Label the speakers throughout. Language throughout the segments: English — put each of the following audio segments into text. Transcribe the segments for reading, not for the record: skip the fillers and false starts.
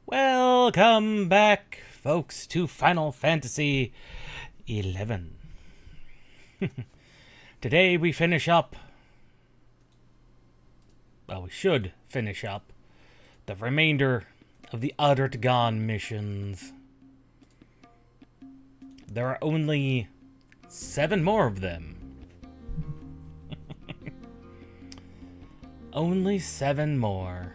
Speaker 1: Welcome back, folks, to Final Fantasy XI. Today we finish up... Well, we should finish up the remainder of the Uttered Gone missions. There are only 7 more of them. Only 7 more.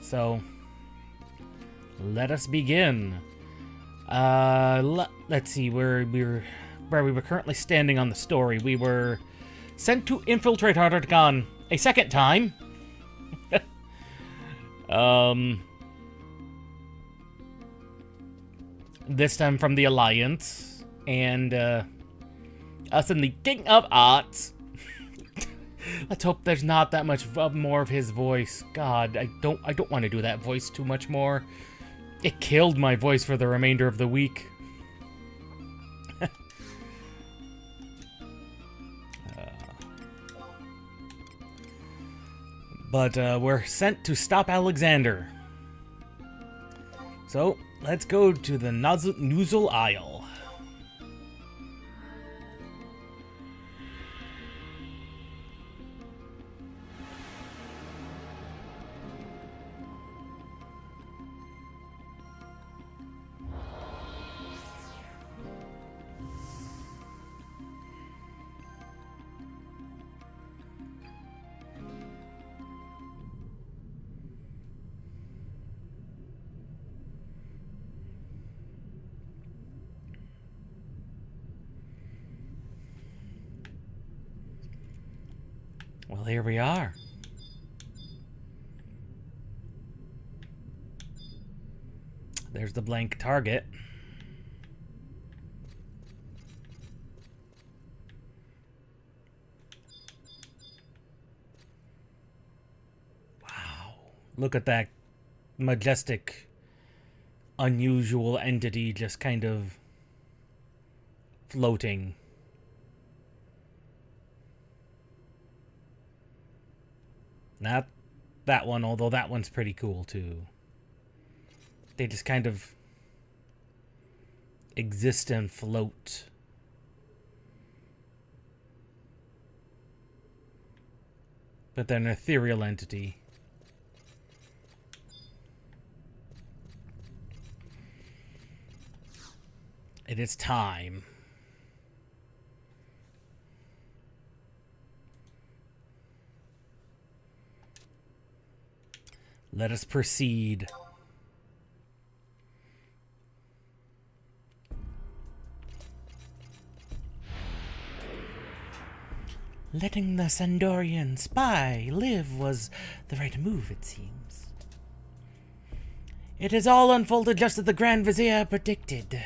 Speaker 1: So, let us begin. Let's see, where we were currently standing on the story. We were sent to infiltrate Uttered Gone a second time. This time from the Alliance, and us and the King of Arts. Let's hope there's not that much more of his voice. God, I don't want to do that voice too much more. It killed my voice for the remainder of the week. But we're sent to stop Alexander. So, let's go to the Nozzle Isle. Well, here we are. There's the blank target. Wow. Look at that majestic, unusual entity just kind of floating. Not that one, although that one's pretty cool too. They just kind of exist and float. But they're an ethereal entity. It is time. Let us proceed. Letting the Sandorian spy live was the right move, it seems. It has all unfolded just as the Grand Vizier predicted.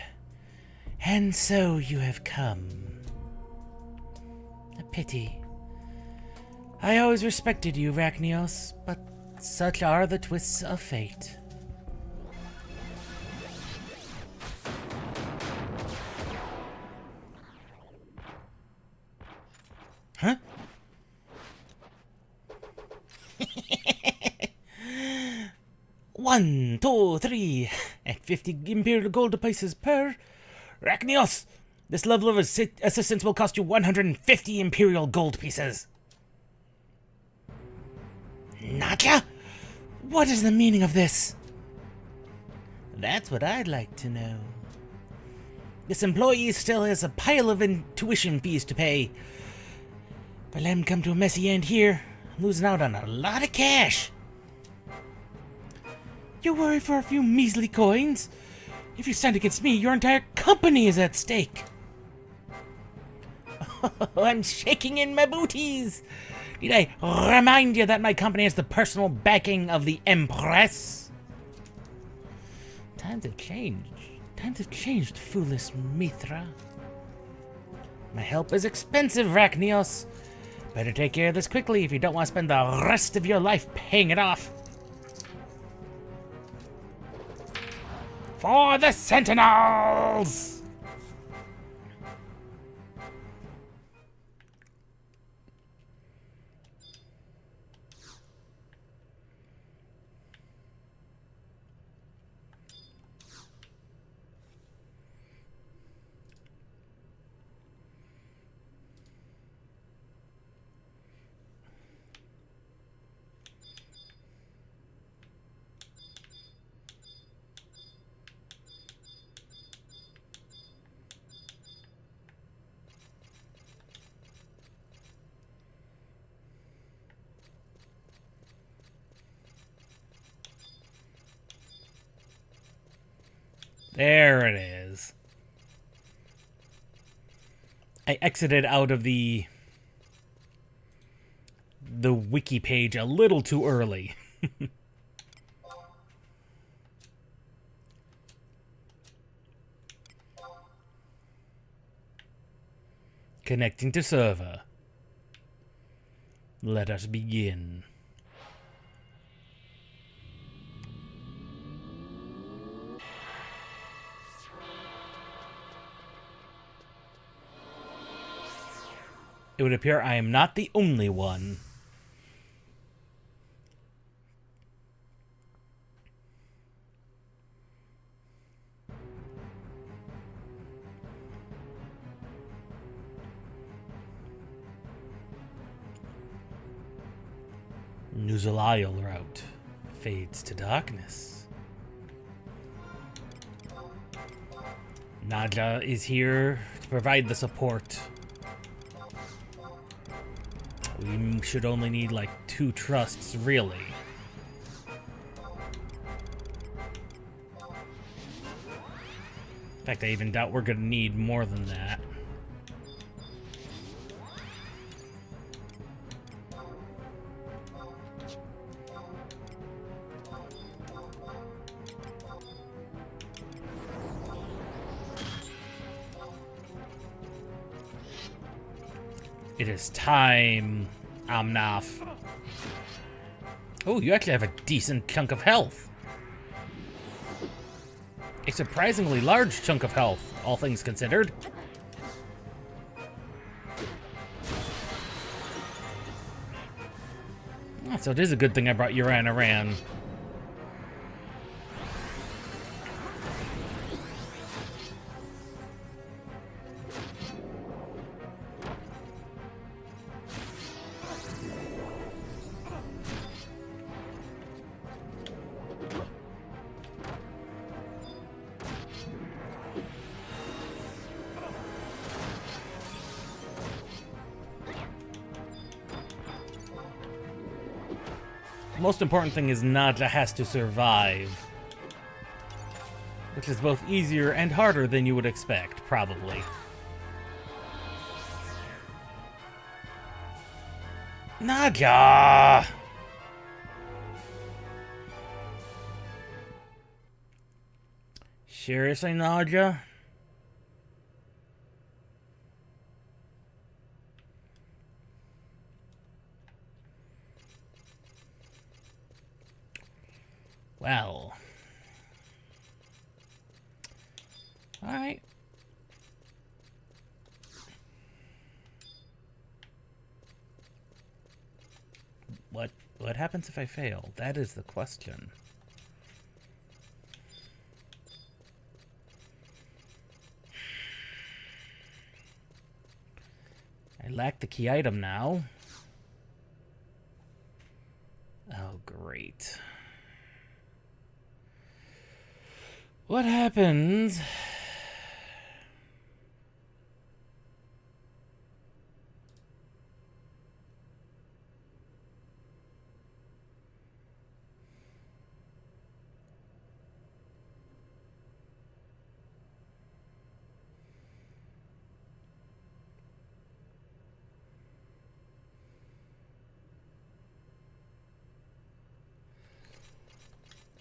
Speaker 1: And so you have come. A pity. I always respected you, Rachnios, but such are the twists of fate. Huh? One, two, three, at 50 Imperial gold pieces per. Rachnios, this level of assistance will cost you 150 Imperial gold pieces. Nadja? What is the meaning of this? That's what I'd like to know. This employee still has a pile of tuition fees to pay. If I let him come to a messy end here, I'm losing out on a lot of cash. You worry for a few measly coins? If you stand against me, your entire company is at stake. Oh, I'm shaking in my booties. Did I remind you that my company has the personal backing of the Empress? Times have changed. Times have changed, foolish Mithra. My help is expensive, Rachnios. Better take care of this quickly if you don't want to spend the rest of your life paying it off. For the Sentinels! There it is. I exited out of the wiki page a little too early. Connecting to server. Let us begin. It would appear I am not the only one. Nuzaliel route fades to darkness. Naja is here to provide the support. We should only need like 2 trusts, really. In fact, I even doubt we're gonna need more than that. It is time, Amnaf. Oh, you actually have a decent chunk of health. A surprisingly large chunk of health, all things considered. Oh, so it is a good thing I brought Uran. The most important thing is Naja has to survive. Which is both easier and harder than you would expect, probably. Naja! Seriously, Naja? Well. Alright. What happens if I fail? That is the question. I lack the key item now. Oh, great. What happens?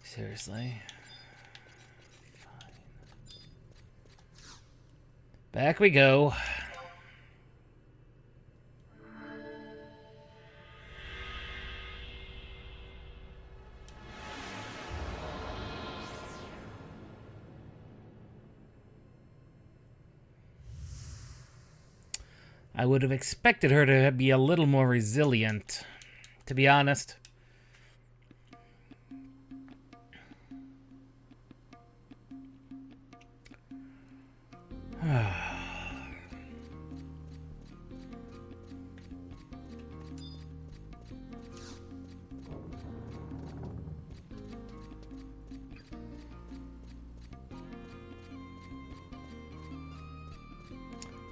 Speaker 1: Seriously? Fine. Back we go. I would have expected her to be a little more resilient, to be honest.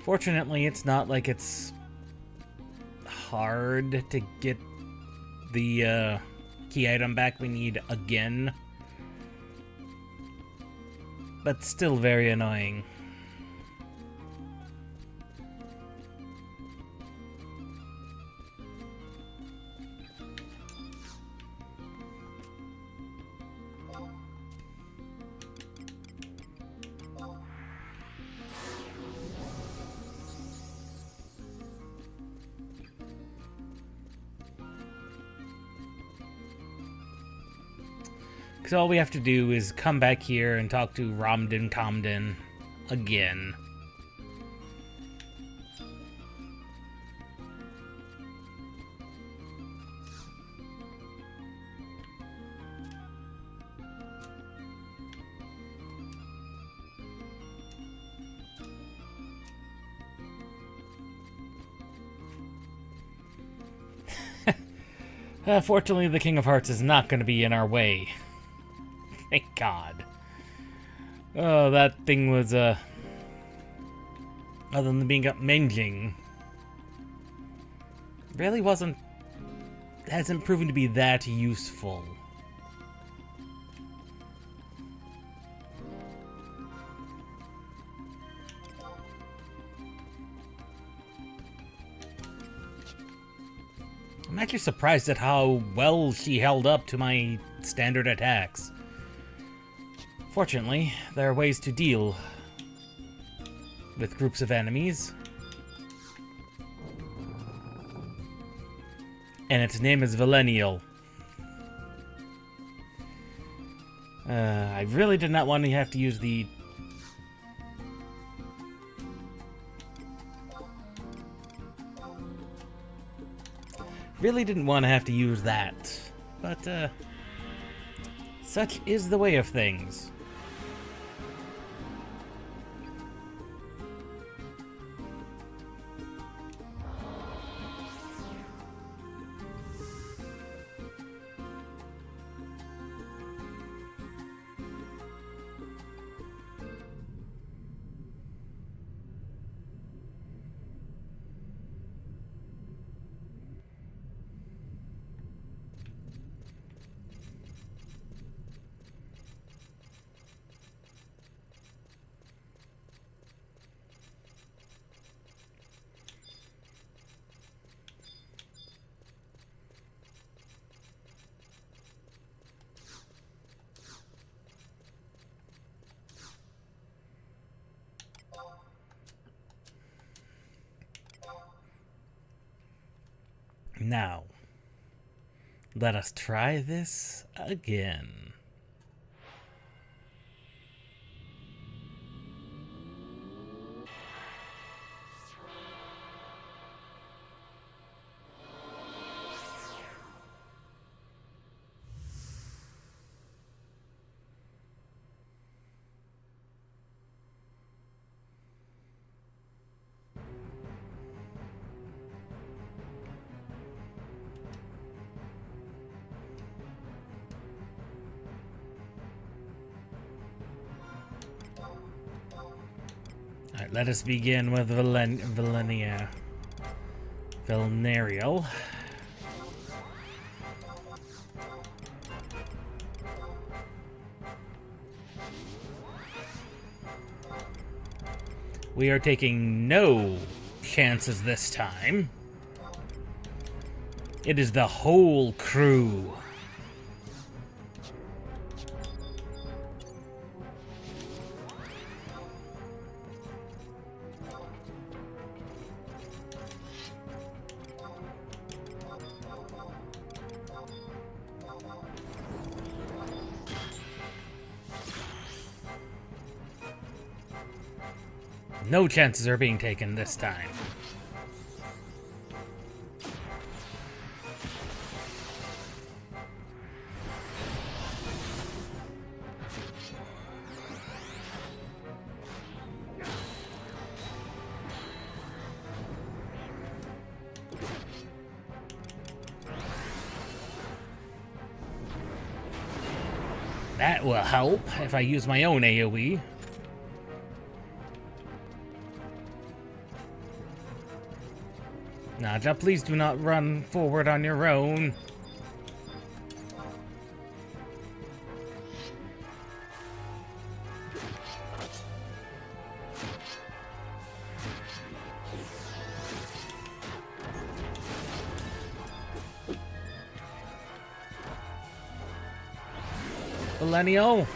Speaker 1: Fortunately, it's not like it's hard to get the key item back we need again. But still very annoying. Because all we have to do is come back here and talk to Ramden Kamden again. Fortunately, the King of Hearts is not going to be in our way. Thank God. Oh, that thing was, other than being up menging, really hasn't proven to be that useful. I'm actually surprised at how well she held up to my standard attacks. Fortunately, there are ways to deal with groups of enemies. And its name is Valenial. I really did not want to have to use the... Really didn't want to have to use that. But, such is the way of things. Now, let us try this again. Alright, let us begin with Valenial. We are taking no chances this time. It is the whole crew. No chances are being taken this time. That will help if I use my own AoE. Naja, please do not run forward on your own. Millennial.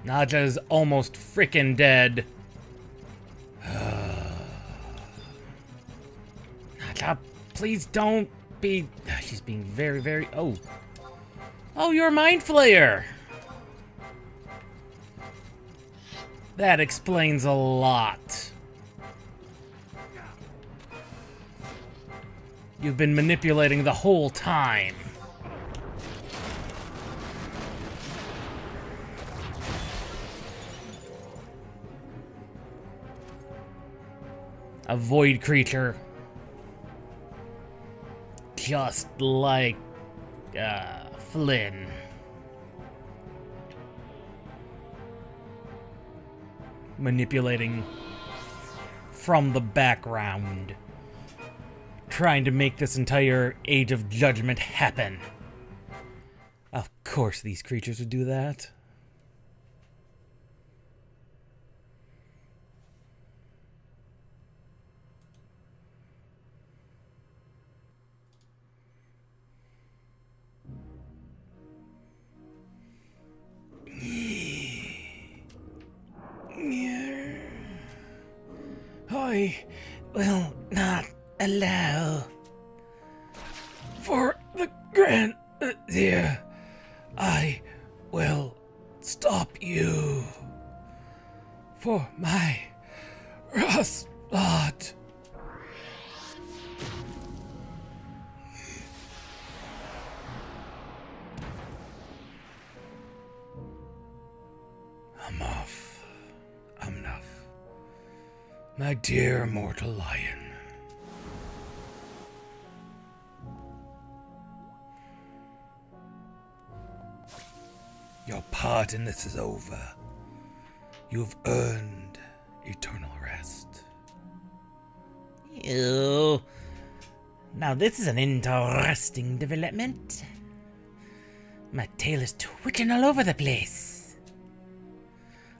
Speaker 1: Naja is almost freaking dead. Naja, please don't be... She's being very, very... Oh. Oh, you're a Mind Flayer! That explains a lot. You've been manipulating the whole time. A void creature. Just like Flynn. Manipulating from the background. Trying to make this entire Age of Judgment happen. Of course these creatures would do that. I will not allow for the grand dear. I will stop you for my blood. I'm off. I'm enough. My dear immortal lion. Your part in this is over. You've earned eternal rest. Ew. Now this is an interesting development. My tail is twitching all over the place.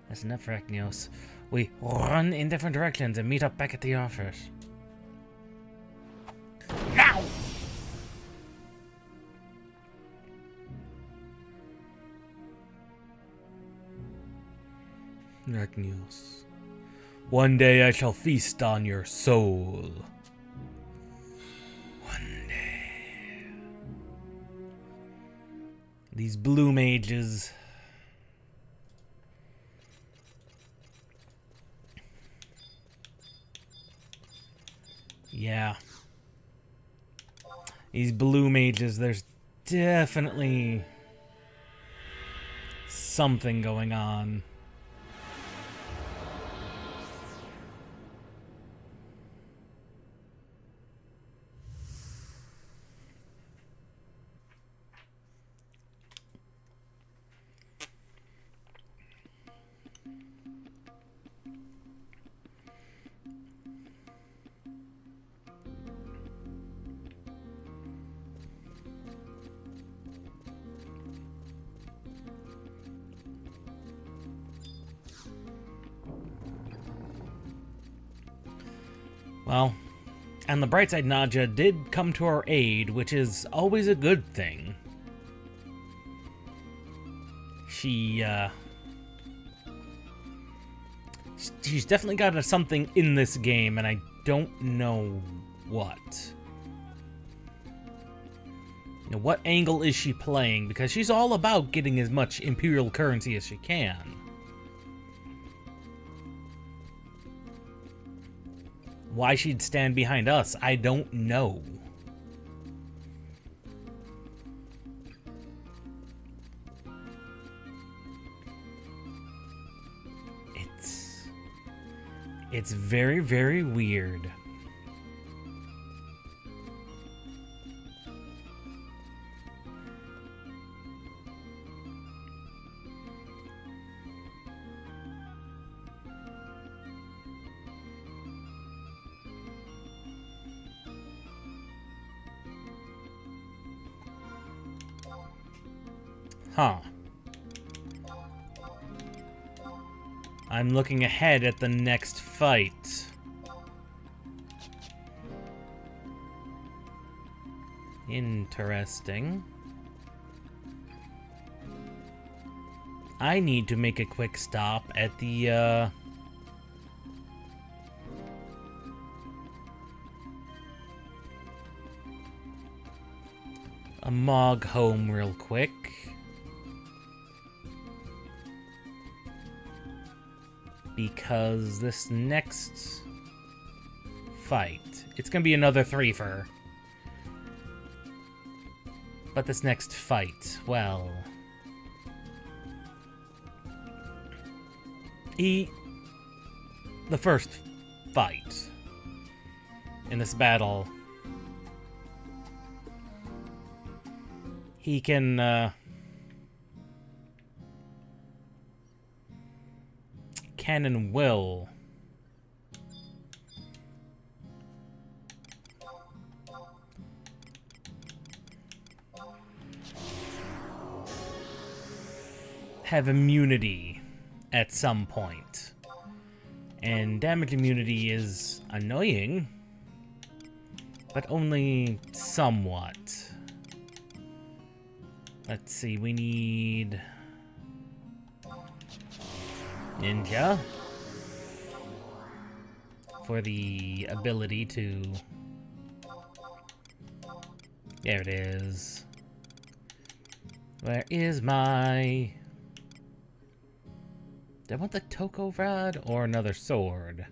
Speaker 1: That's enough for Eknios. We run in different directions and meet up back at the office. Now! Eknios. One day I shall feast on your soul. One day. These blue mages. Yeah. These blue mages, there's definitely something going on. Well, and the bright side, Naja did come to our aid, which is always a good thing. She's definitely got something in this game, and I don't know what. You know, what angle is she playing? Because she's all about getting as much Imperial currency as she can. Why she'd stand behind us, I don't know. It's very, very weird. Huh. I'm looking ahead at the next fight. Interesting. I need to make a quick stop at the, a Mog home real quick. Because this next fight, it's gonna be another threefer. But this next fight, well... the first fight in this battle, he can, can and will have immunity at some point. And damage immunity is annoying, but only somewhat. Let's see, we need Ninja for the ability to... There it is. Where is my... Do I want the Toko Rod or another sword?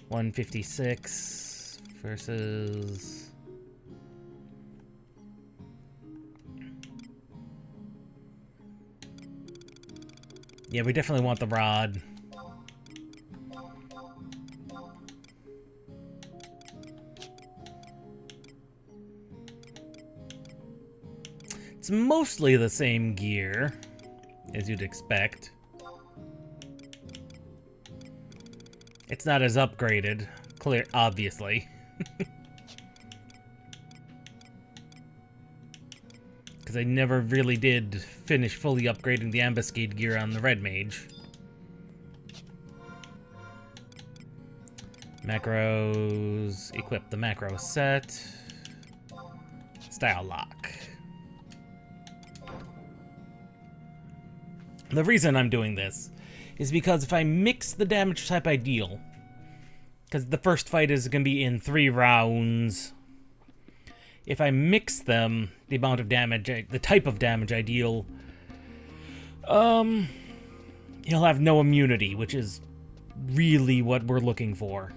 Speaker 1: 156 versus... Yeah, we definitely want the rod. It's mostly the same gear, as you'd expect. It's not as upgraded, obviously. Because I never really did finish fully upgrading the ambuscade gear on the Red Mage. Macros, equip the macro set. Style lock. The reason I'm doing this is because if I mix the damage type ideal, because the first fight is going to be in 3 rounds, if I mix them, the amount of damage, the type of damage ideal, he'll have no immunity, which is really what we're looking for.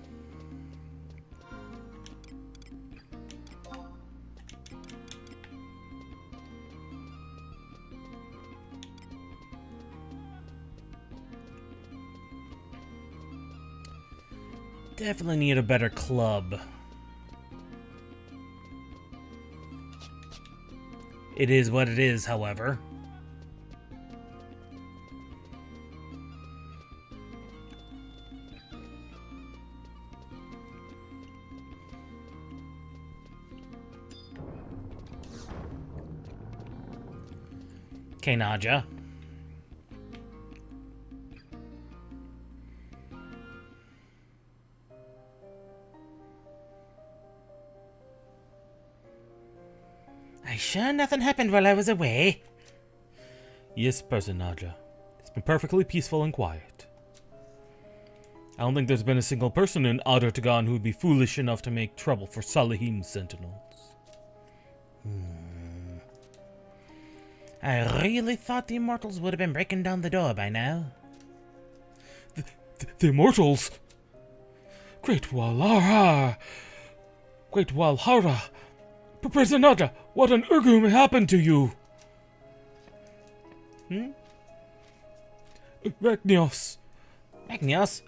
Speaker 1: Definitely need a better club. It is what it is, however. Okay, Naja. Sure nothing happened while I was away?
Speaker 2: Yes, Person Naja. It's been perfectly peaceful and quiet. I don't think there's been a single person in Adar Tagan who would be foolish enough to make trouble for Salahim's sentinels.
Speaker 1: I really thought the Immortals would have been breaking down the door by now.
Speaker 2: The Immortals? Great Walhara! Great Walhara! Professor Naja, what on Urgum happened to you?
Speaker 1: Hmm?
Speaker 2: Ragnios.
Speaker 1: Magnios?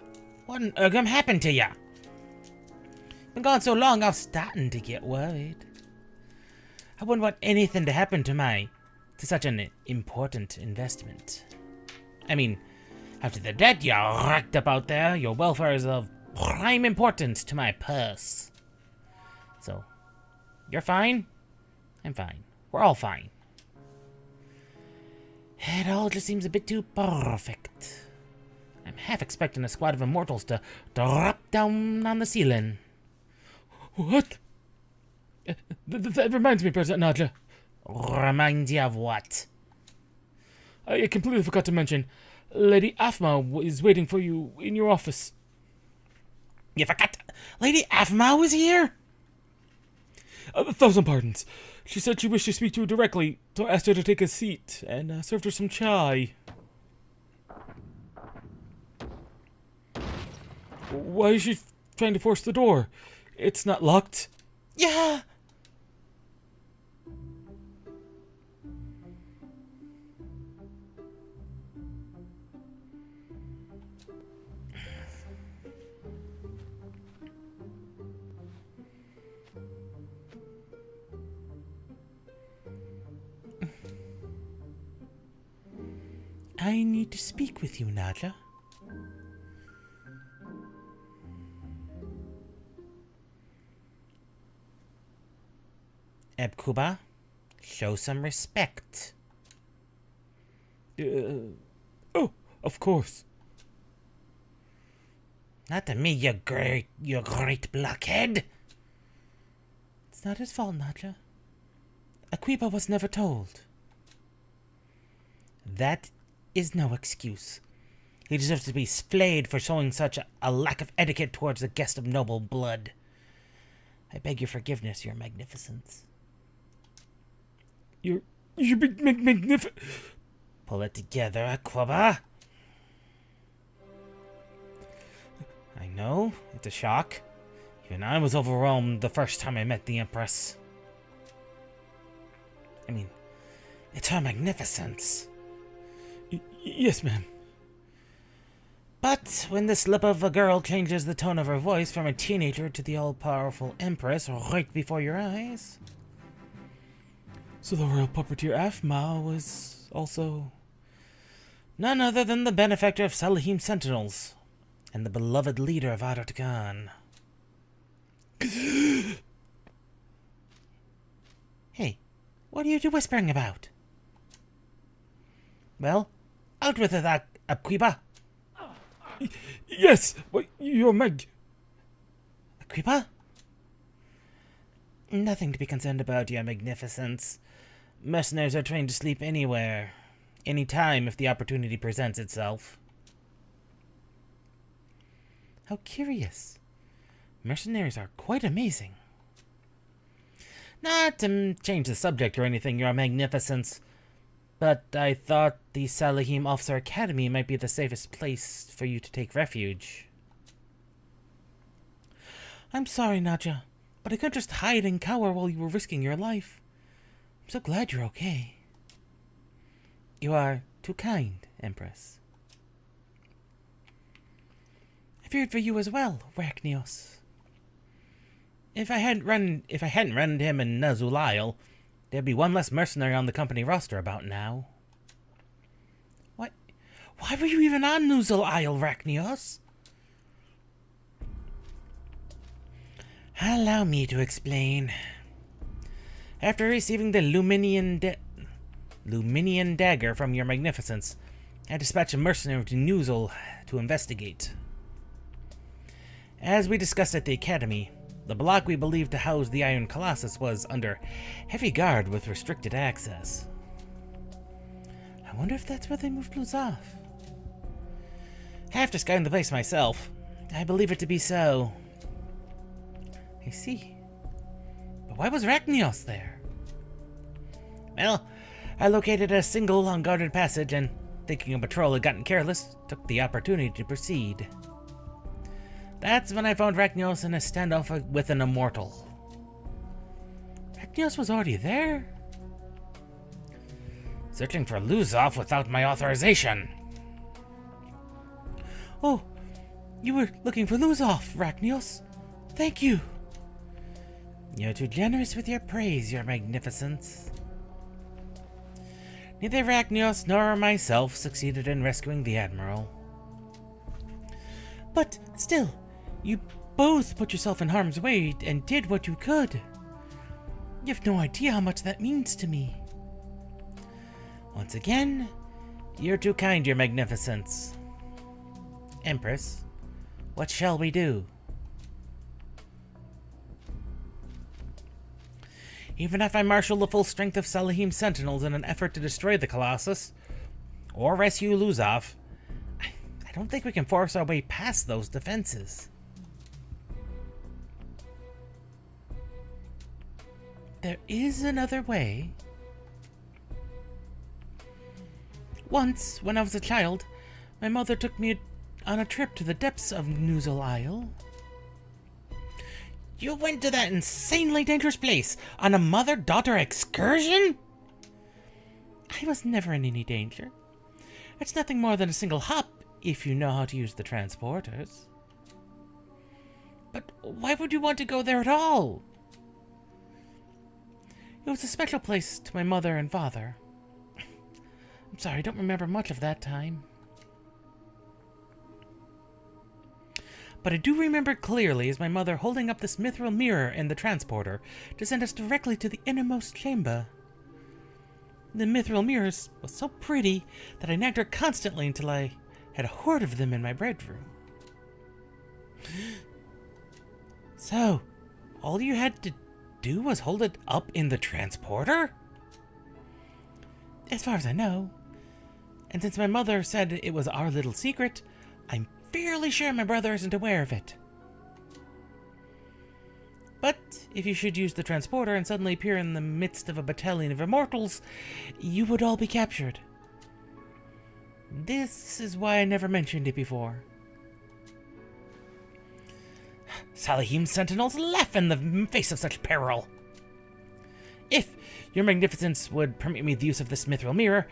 Speaker 1: What on Urgum happened to ya? Been gone so long, I was starting to get worried. I wouldn't want anything to happen to such an important investment. I mean, after the debt you racked up out there, your welfare is of prime importance to my purse. So, you're fine? I'm fine. We're all fine. It all just seems a bit too perfect. I'm half expecting a squad of immortals to drop down on the ceiling.
Speaker 2: What? That reminds me, President Nadja.
Speaker 1: Reminds you of what?
Speaker 2: I completely forgot to mention, Lady Afma is waiting for you in your office.
Speaker 1: You forgot? Lady Afma was here?
Speaker 2: 1,000 pardons. She said she wished to speak to you directly, so I asked her to take a seat and served her some chai. Why is she trying to force the door? It's not locked.
Speaker 1: Yeah. I need to speak with you, Nadja. Ebkuba, show some respect.
Speaker 2: Oh, of course.
Speaker 1: Not to me, you great blockhead. It's not his fault, Nadja. Akiba was never told. That is no excuse. He deserves to be flayed for showing such a lack of etiquette towards a guest of noble blood. I beg your forgiveness, your magnificence.
Speaker 2: You magnificent.
Speaker 1: Pull it together, Akiba. I know, it's a shock. Even I was overwhelmed the first time I met the Empress. I mean, it's her magnificence.
Speaker 2: Yes, ma'am.
Speaker 1: But when the slip of a girl changes the tone of her voice from a teenager to the all-powerful Empress right before your eyes...
Speaker 2: So the royal puppeteer Afma was also...
Speaker 1: none other than the benefactor of Salahim Sentinels, and the beloved leader of Adartagan. Hey, what are you whispering about? Well, out with it, Akiba.
Speaker 2: Yes, your mag...
Speaker 1: Akiba? Nothing to be concerned about, your magnificence. Mercenaries are trained to sleep anywhere, any time if the opportunity presents itself. How curious. Mercenaries are quite amazing. Not to change the subject or anything, your magnificence, but I thought the Salahim Officer Academy might be the safest place for you to take refuge. I'm sorry, Nadja, but I couldn't just hide and cower while you were risking your life. I'm so glad you're okay. You are too kind, Empress. I feared for you as well, Rachnios. If I hadn't run into him in Nazul Isle, there'd be one less mercenary on the company roster about now. What? Why were you even on Nazul Isle, Rachnios? Allow me to explain. After receiving the Luminian dagger from your magnificence, I dispatched a mercenary to Nuzul to investigate. As we discussed at the Academy, the block we believed to house the Iron Colossus was under heavy guard with restricted access. I wonder if that's where they moved Luzaf. After scouting the place myself, I believe it to be so. I see. But why was Rachnios there? Well, I located a single unguarded passage and, thinking a patrol had gotten careless, took the opportunity to proceed. That's when I found Rachnios in a standoff with an immortal. Rachnios was already there? Searching for Luzov without my authorization. Oh, You were looking for Luzov, Rachnios. Thank you. You're too generous with your praise, your magnificence. Neither Rachnios nor myself succeeded in rescuing the Admiral. But still, you both put yourself in harm's way and did what you could. You have no idea how much that means to me. Once again, you're too kind, your magnificence. Empress, what shall we do? Even if I marshal the full strength of Salahim's sentinels in an effort to destroy the Colossus, or rescue Luzov, I don't think we can force our way past those defenses. There is another way. Once, when I was a child, my mother took me on a trip to the depths of Nuzul Isle. You went to that insanely dangerous place on a mother-daughter excursion? I was never in any danger. It's nothing more than a single hop if you know how to use the transporters. But why would you want to go there at all? It was a special place to my mother and father. I'm sorry, I don't remember much of that time. But I do remember clearly as my mother holding up this mithril mirror in the transporter to send us directly to the innermost chamber. The mithril mirrors was so pretty that I nagged her constantly until I had a horde of them in my bedroom. So, all you had to do was hold it up in the transporter? As far as I know. And since my mother said it was our little secret, I'm fairly sure my brother isn't aware of it. But if you should use the transporter and suddenly appear in the midst of a battalion of immortals, you would all be captured. This is why I never mentioned it before. Salahim's sentinels laugh in the face of such peril. If your magnificence would permit me the use of this mithril mirror,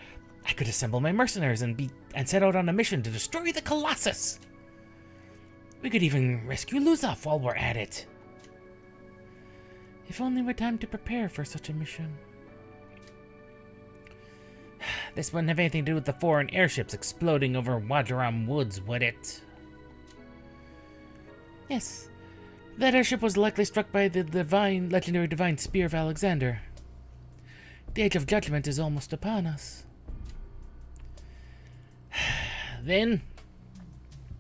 Speaker 1: I could assemble my mercenaries and set out on a mission to destroy the Colossus. We could even rescue Luzov while we're at it. If only we had time to prepare for such a mission. This wouldn't have anything to do with the foreign airships exploding over Wajaram Woods, would it? Yes. That airship was likely struck by the legendary divine spear of Alexander. The Age of Judgment is almost upon us. Then,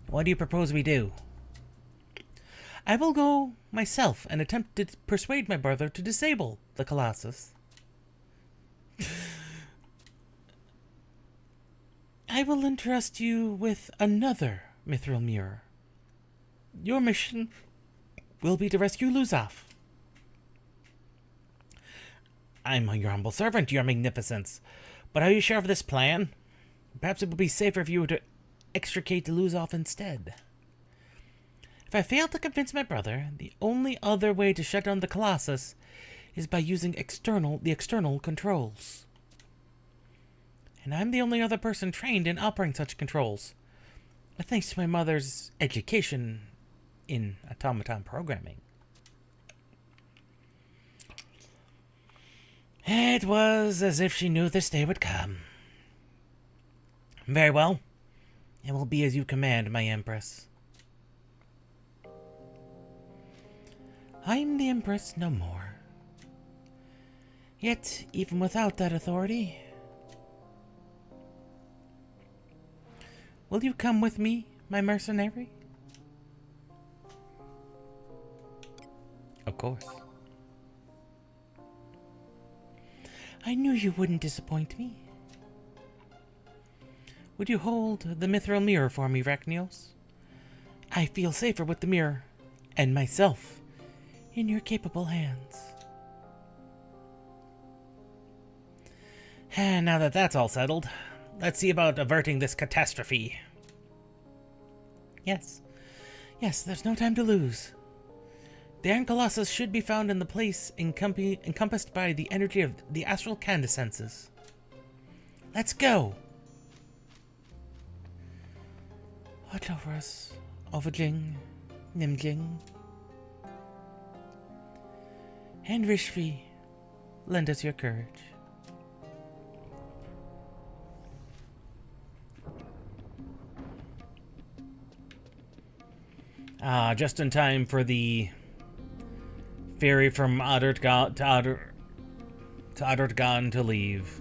Speaker 1: what do you propose we do? I will go myself and attempt to persuade my brother to disable the Colossus. I will entrust you with another mithril mirror. Your mission will be to rescue Luzov. I'm your humble servant, your magnificence. But are you sure of this plan? Perhaps it would be safer if you were to extricate Luzov instead. If I fail to convince my brother, the only other way to shut down the Colossus is by using the external controls. And I'm the only other person trained in operating such controls, thanks to my mother's education in automaton programming. It was as if she knew this day would come. Very well. It will be as you command, my Empress. I am the Empress no more. Yet, even without that authority, will you come with me, my mercenary? Of course. I knew you wouldn't disappoint me. Would you hold the mithril mirror for me, Rachnios? I feel safer with the mirror, and myself, in your capable hands. And now that that's all settled, let's see about averting this catastrophe. Yes, there's no time to lose. The Iron Colossus should be found in the place encompassed by the energy of the astral candescences. Let's go! Watch over us Overjing, Nimjing, and Rishvi, lend us your courage. Just in time for the ferry from Adurtgan to leave.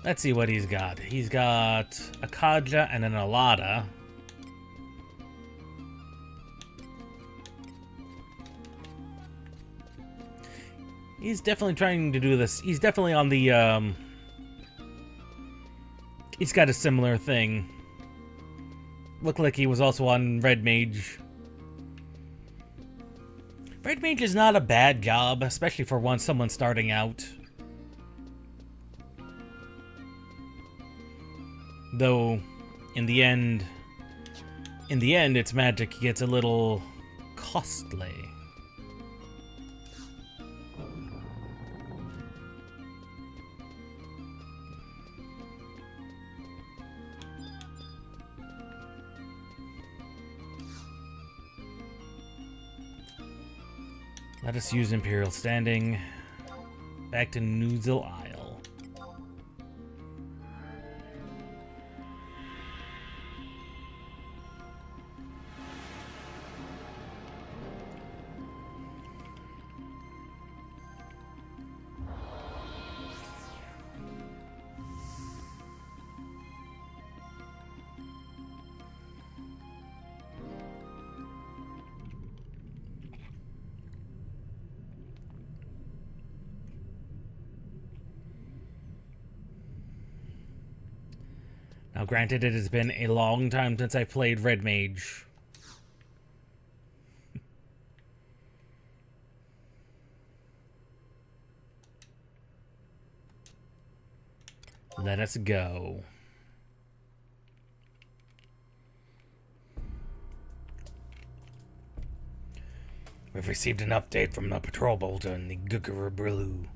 Speaker 1: Let's see what he's got. He's got a Kaja and an Alada. He's definitely trying to do this. He's definitely on the, he's got a similar thing. Looked like he was also on Red Mage. Red Mage is not a bad job, especially for someone starting out. Though, in the end, its magic gets a little costly. Let us use Imperial Standing. Back to Nuzil Isle. Now, granted, it has been a long time since I played Red Mage. Let us go. We've received an update from the patrol bolter in the Gugarabrilu.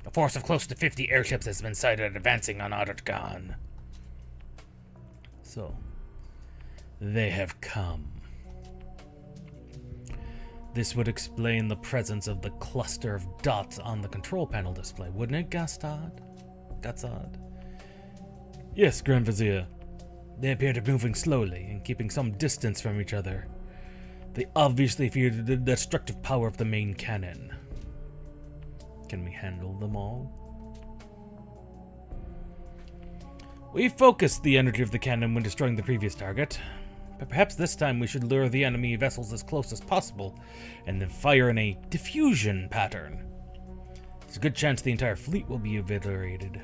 Speaker 1: A force of close to 50 airships has been sighted advancing on Adurtgan. So, they have come. This would explain the presence of the cluster of dots on the control panel display, wouldn't it, Gastad? Yes, Grand Vizier. They appear to be moving slowly and keeping some distance from each other. They obviously fear the destructive power of the main cannon. Can we handle them all? We focused the energy of the cannon when destroying the previous target, but perhaps this time we should lure the enemy vessels as close as possible and then fire in a diffusion pattern. There's a good chance the entire fleet will be obliterated.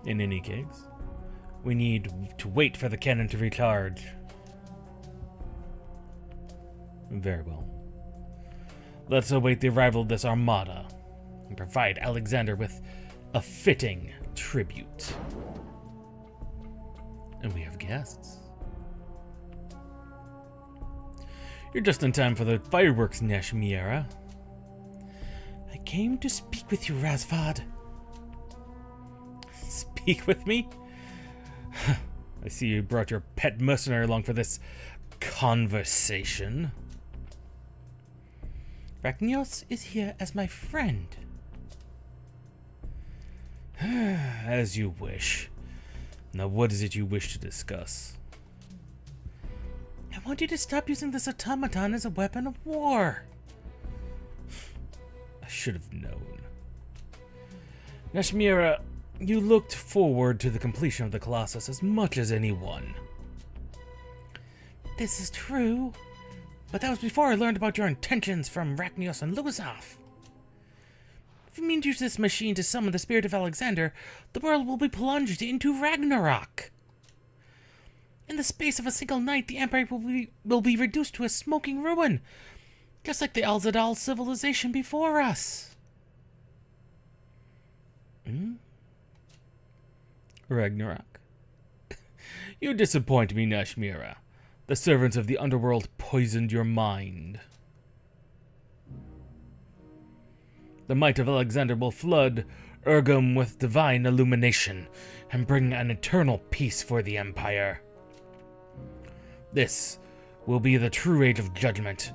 Speaker 1: In any case, we need to wait for the cannon to recharge. Very well. Let's await the arrival of this armada and provide Alexander with a fitting tribute. And we have guests. You're just in time for the fireworks, Nashmiera. I came to speak with you, Razvad. Speak with me? I see you brought your pet mercenary along for this conversation. Ragnios is here as my friend. As you wish. Now, what is it you wish to discuss? I want you to stop using this automaton as a weapon of war. I should have known. Nashmira, you looked forward to the completion of the Colossus as much as anyone. This is true, but that was before I learned about your intentions from Ragnios and Luizov. If you mean to use this machine to summon the spirit of Alexander, the world will be plunged into Ragnarok. In the space of a single night, the Empire will be reduced to a smoking ruin, just like the Alzadal civilization before us. Ragnarok?
Speaker 2: You disappoint me, Nashmira. The servants of the underworld poisoned your mind. The might of Alexander will flood Urgum with divine illumination and bring an eternal peace for the Empire. This will be the true age of judgment.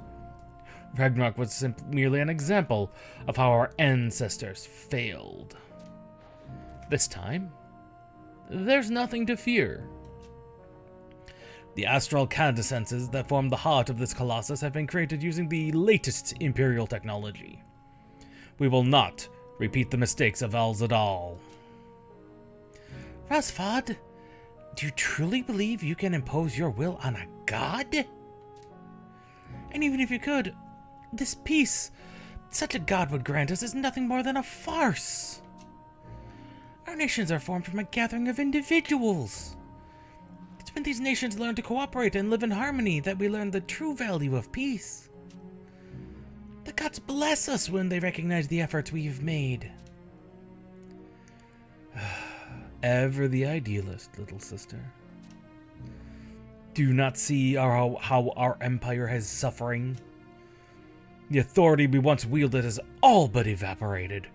Speaker 2: Ragnarok was merely an example of how our ancestors failed. This time, there's nothing to fear. The astral candescences that form the heart of this colossus have been created using the latest Imperial technology. We will not repeat the mistakes of Al-Zadal.
Speaker 1: Rosfod, do you truly believe you can impose your will on a god? And even if you could, this peace such a god would grant us is nothing more than a farce. Our nations are formed from a gathering of individuals. It's when these nations learn to cooperate and live in harmony that we learn the true value of peace. The gods bless us when they recognize the efforts we've made.
Speaker 2: Ever the idealist, little sister. Do you not see how our empire is suffering? The authority we once wielded has all but evaporated.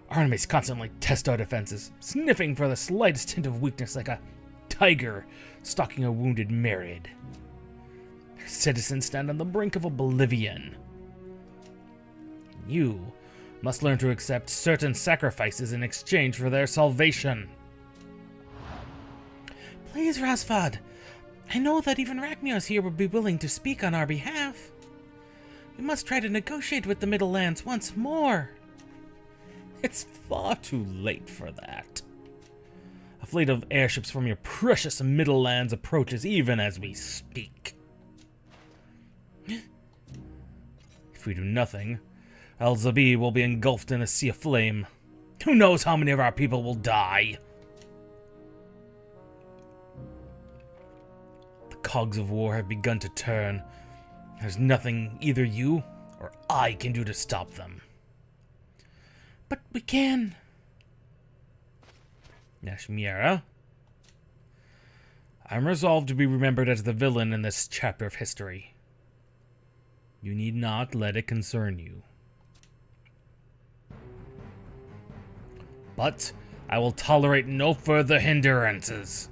Speaker 2: Our enemies constantly test our defenses, sniffing for the slightest hint of weakness like a tiger stalking a wounded Merid. Their citizens stand on the brink of oblivion. You must learn to accept certain sacrifices in exchange for their salvation.
Speaker 1: Please, Rosfod. I know that even Rachmios here would be willing to speak on our behalf. We must try to negotiate with the Middle Lands once more.
Speaker 2: It's far too late for that. A fleet of airships from your precious Middle Lands approaches even as we speak. If we do nothing, Al-Zabi will be engulfed in a sea of flame. Who knows how many of our people will die? The cogs of war have begun to turn. There's nothing either you or I can do to stop them.
Speaker 1: But we can.
Speaker 2: Nashmira, I'm resolved to be remembered as the villain in this chapter of history. You need not let it concern you. But I will tolerate no further hindrances.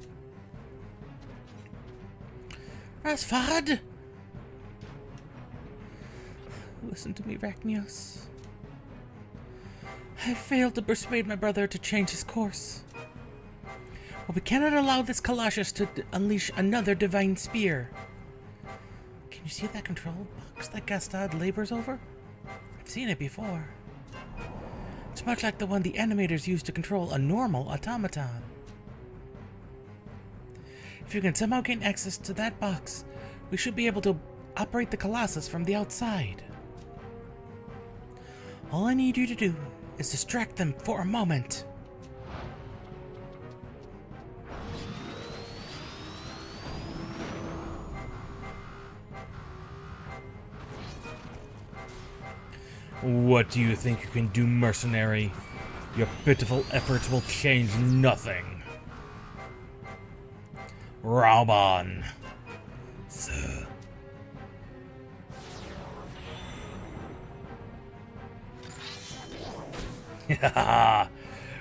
Speaker 1: Rosfod! Listen to me, Rachmios. I failed to persuade my brother to change his course. But we cannot allow this Colossus to unleash another divine spear. Can you see that control box that Gastad labors over? I've seen it before. It's much like the one the animators use to control a normal automaton. If you can somehow gain access to that box, we should be able to operate the Colossus from the outside. All I need you to do is distract them for a moment.
Speaker 2: What do you think you can do, mercenary? Your pitiful efforts will change nothing. Rauban. Sir.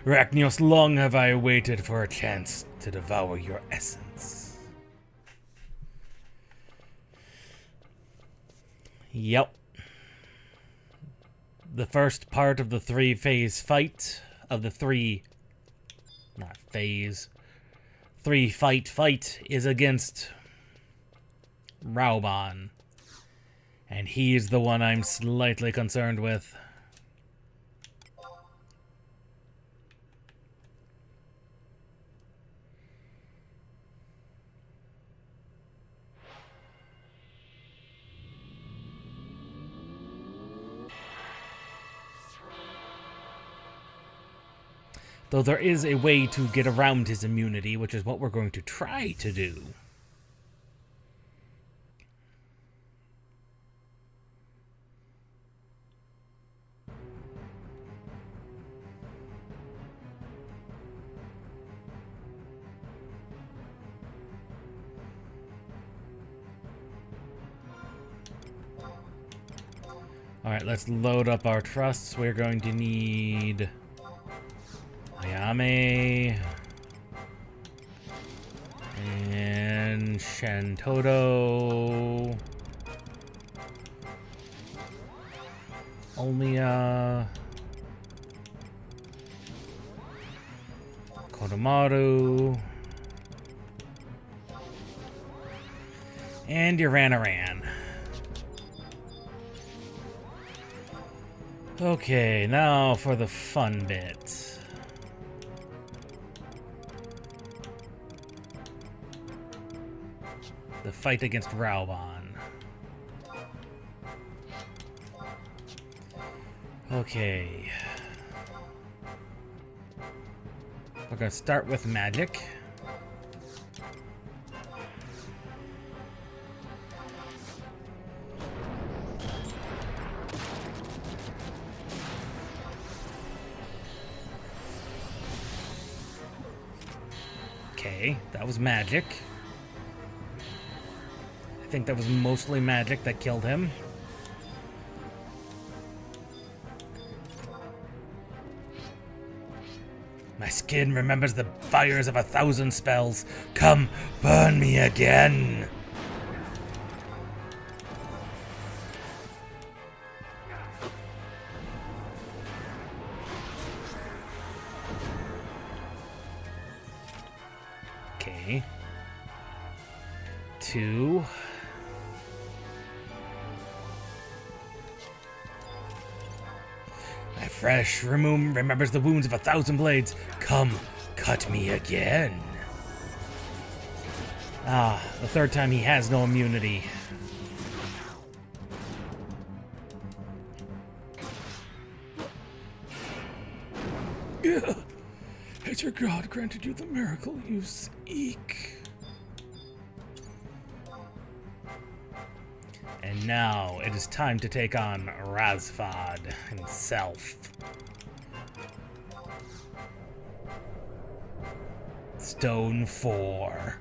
Speaker 2: Rachnios, long have I waited for a chance to devour your essence. Yep. The first part of the three-phase fight, three fight is against Rauban. And he is the one I'm slightly concerned with. Though there is a way to get around his immunity, which is what we're going to try to do. Alright, let's load up our trusts. We're going to need Ayame and Shantoto. Omiya. Kodomaru. And Uranaran. Okay, now for the fun bit. The fight against Raubon. Okay. We're gonna start with magic. Okay, that was magic. I think that was mostly magic that killed him. My skin remembers the fires of 1,000 spells. Come, burn me again. Okay. 2. My fresh remembers the wounds of 1,000 blades. Come, cut me again. Ah, the third time he has no immunity. Has your god granted you the miracle you seek? And now it is time to take on Razfad himself. Stone 4.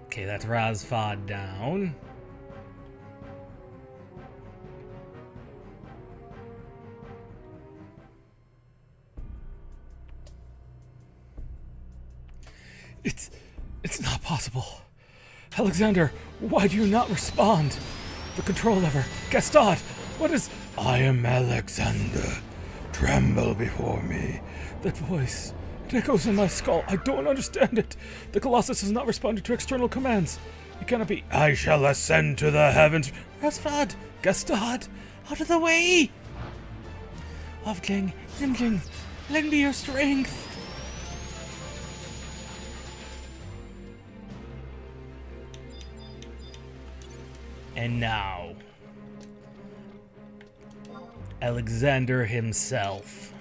Speaker 2: Okay, that's Razfad down. It's not possible. Alexander, why do you not respond? The control lever. Gastad, what is... I am Alexander. Tremble before me. That voice. It echoes in my skull. I don't understand it. The Colossus is not responding to external commands. It cannot be... I shall ascend to the heavens. Rasfad, Gastad, out of the way! Lovking, Nimking, lend me your strength. And now, Alexander himself.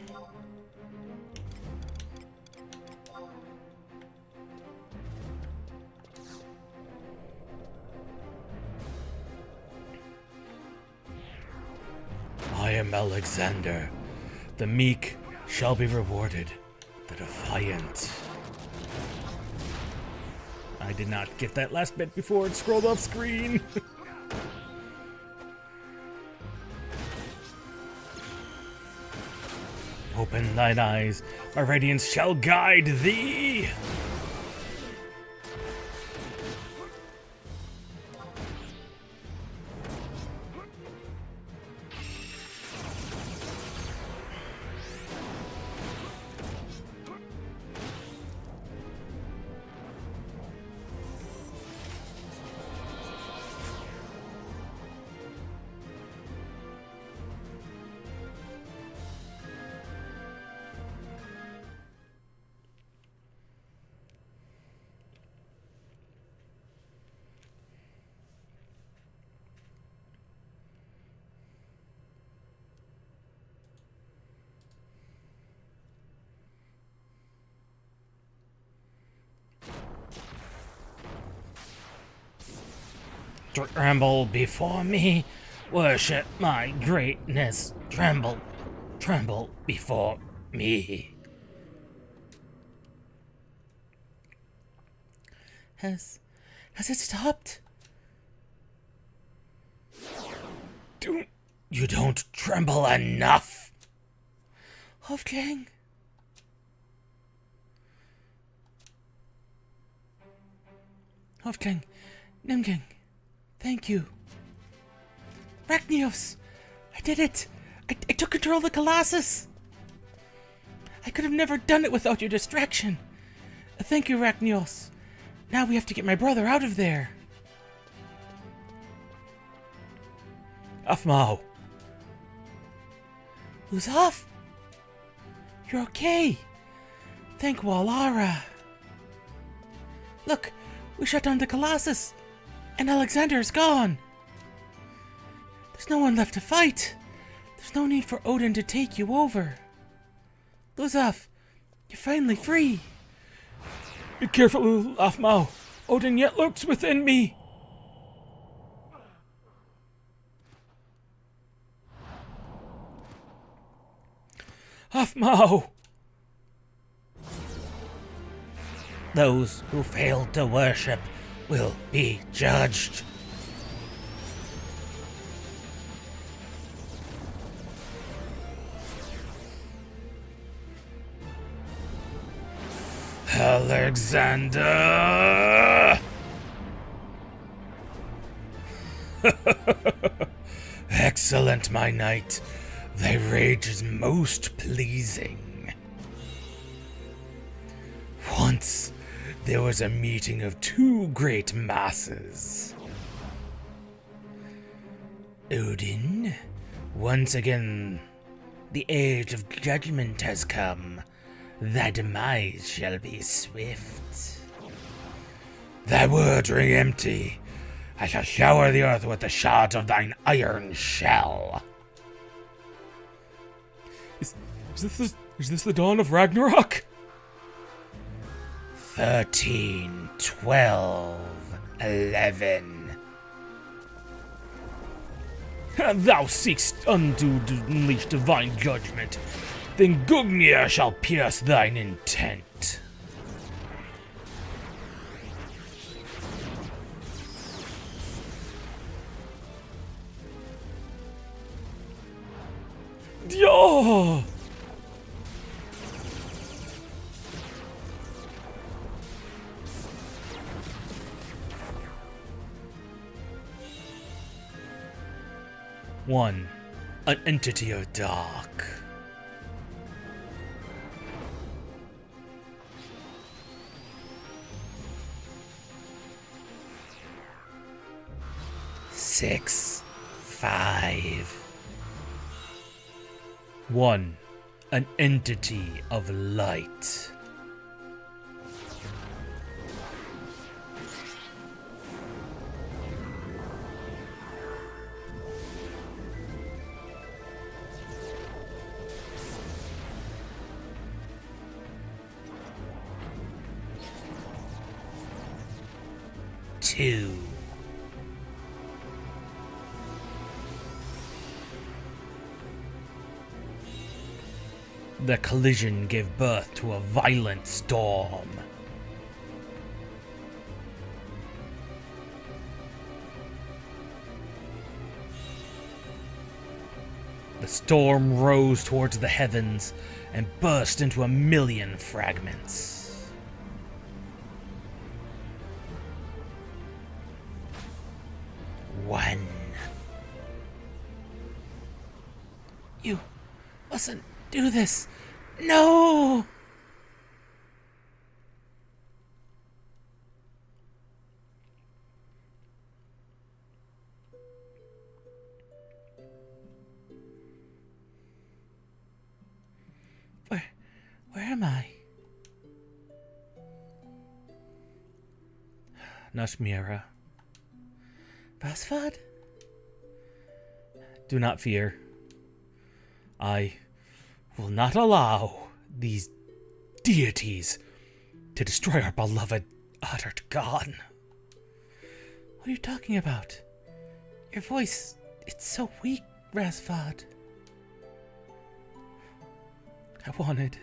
Speaker 2: I am Alexander. The meek shall be rewarded, the defiant. I did not get that last bit before it scrolled off screen. Open thine eyes, my radiance shall guide thee! Tremble before me,
Speaker 1: Worship my greatness. Tremble, tremble before me. Has it stopped? You don't tremble enough. Hofgang? Hofgang, Nimgang, thank you. Rachnios, I did it. I took control of the Colossus. I could have never done it without your distraction. Thank you, Rachnios. Now we have to get my brother out of there.
Speaker 2: Afmao.
Speaker 1: Who's off? You're okay. Thank Walara. Look, we shut down the Colossus, and Alexander is gone. There's no one left to fight. There's no need for Odin to take you over. Luzaf, you're finally free.
Speaker 2: Be careful, Afmao. Odin yet lurks within me. Afmao.
Speaker 1: Those who fail to worship will be judged.
Speaker 2: Alexander! Excellent, my knight. Thy rage is most pleasing. Once there was a meeting of two great masses. Odin, once again, the age of judgment has come. Thy demise shall be swift. Thy words ring empty. I shall shower the earth with the shards of thine iron shell. Is this the dawn of Ragnarok? 13, 12, 11. Thou seekst to unleash divine judgment. Then Gungnir shall pierce thine intent. Yo! One, an entity of dark. Six, 5. One, an entity of light. Two. The collision gave birth to a violent storm. The storm rose towards the heavens and burst into a million fragments. One. You mustn't do this. No! Where am I? Nashmira. Vasvad? Do not fear. I will not allow these deities to destroy our beloved uttered god. What are you talking about? Your voice
Speaker 1: It's so weak, Razvad. I wanted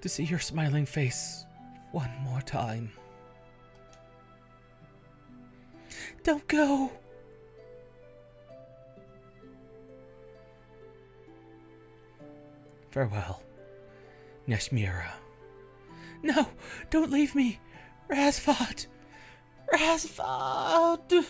Speaker 1: to see your smiling face one more time. Don't go! Farewell, Neshmira. No, don't leave me! Razvad! Razvad!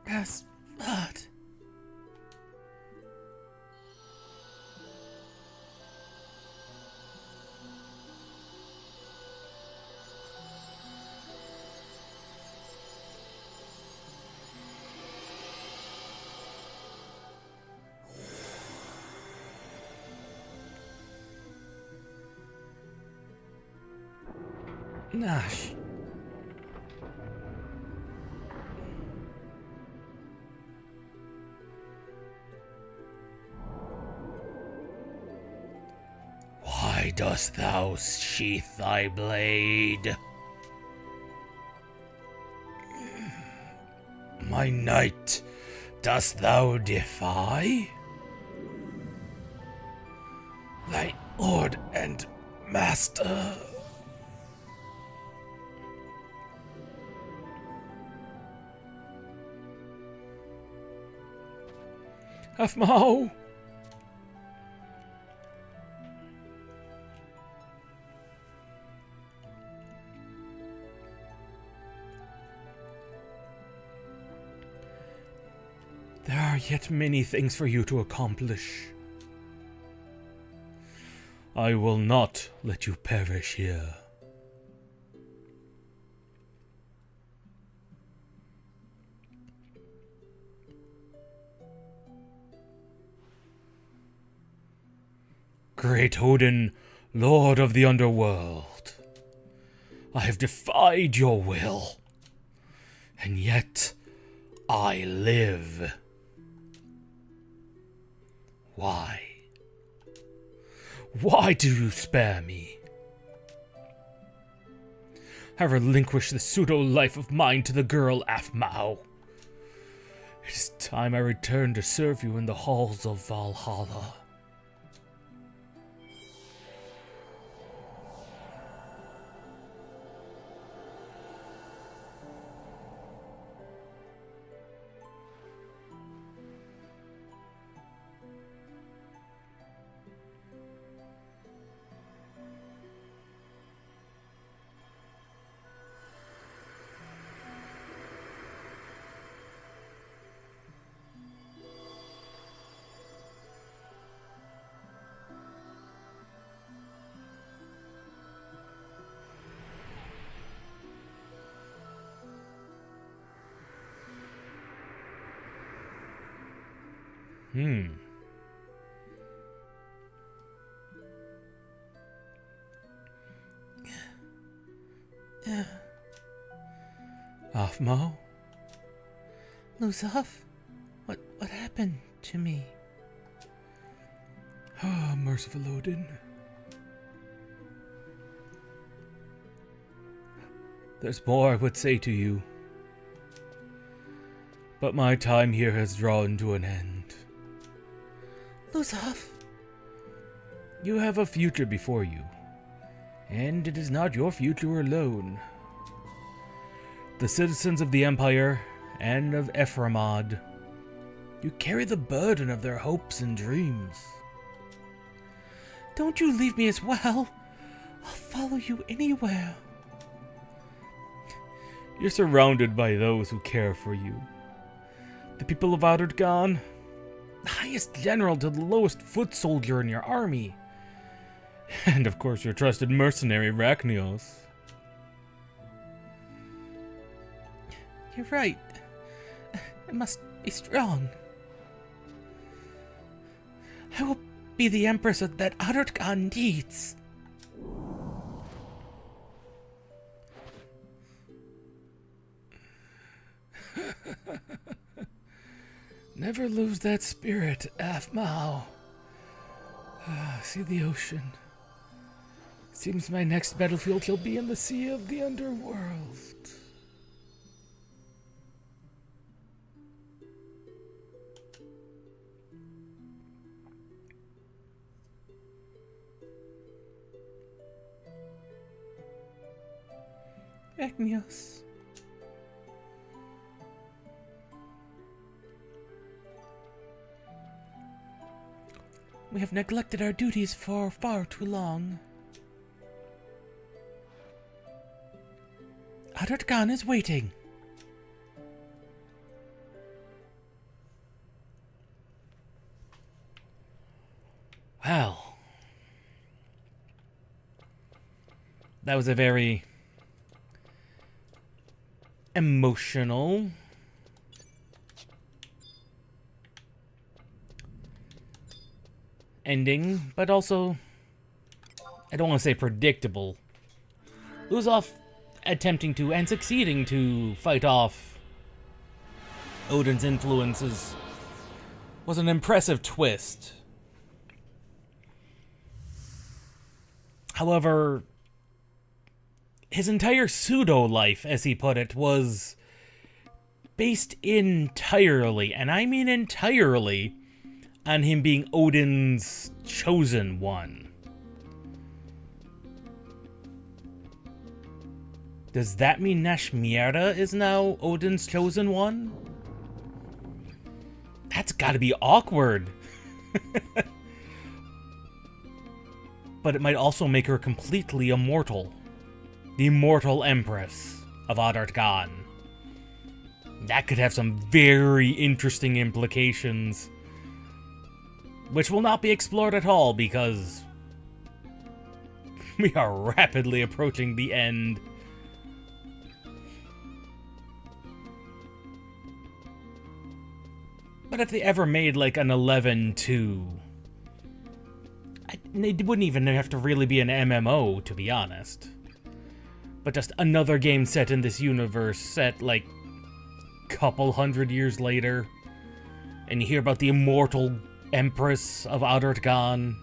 Speaker 1: Razvad. Nash. Why dost thou sheath thy blade? My knight, dost thou defy? Thy lord and master. Afmao! There are yet many things for you to accomplish. I will not let you perish here. Great Odin, Lord of the Underworld, I have defied your will, and yet I live. Why? Why do you spare me? I relinquish the pseudo-life of mine to the girl Afmao. It is time I return to serve you in the halls of Valhalla. Afmao? Luzov? What happened to me? Ah, merciful Odin. There's more I would say to you, but my time here has drawn to an end. Luzov, you have a future before you, and it is not your future alone. The citizens of the Empire and of Ephraimad, you carry the burden of their hopes and dreams. Don't you leave me as well. I'll follow you anywhere. You're surrounded by those who care for you. The people of Outerdgan, the highest general to the lowest foot soldier in your army. And of course your trusted mercenary Rachnios. You're right. I must be strong. I will be the empress that Outerdgan needs.
Speaker 2: Never lose that spirit, Afmao. See the ocean. Seems my next battlefield will be in the sea of the underworld.
Speaker 1: Agnios. We have neglected our duties for far too long. Adartgan is waiting.
Speaker 2: Well, that was a very emotional ending, but also, I don't want to say predictable. Luzov attempting to and succeeding to fight off Odin's influences was an impressive twist. However, his entire pseudo-life, as he put it, was based entirely, and I mean entirely, on him being Odin's chosen one. Does that mean Nashmierda is now Odin's chosen one? That's gotta be awkward. But it might also make her completely immortal. The immortal Empress of Adartgan. That could have some very interesting implications, which will not be explored at all because we are rapidly approaching the end. But if they ever made like an 11-2, it wouldn't even have to really be an MMO, to be honest. But just another game set in this universe, set like couple hundred years later, and you hear about the immortal Empress of Adartgan.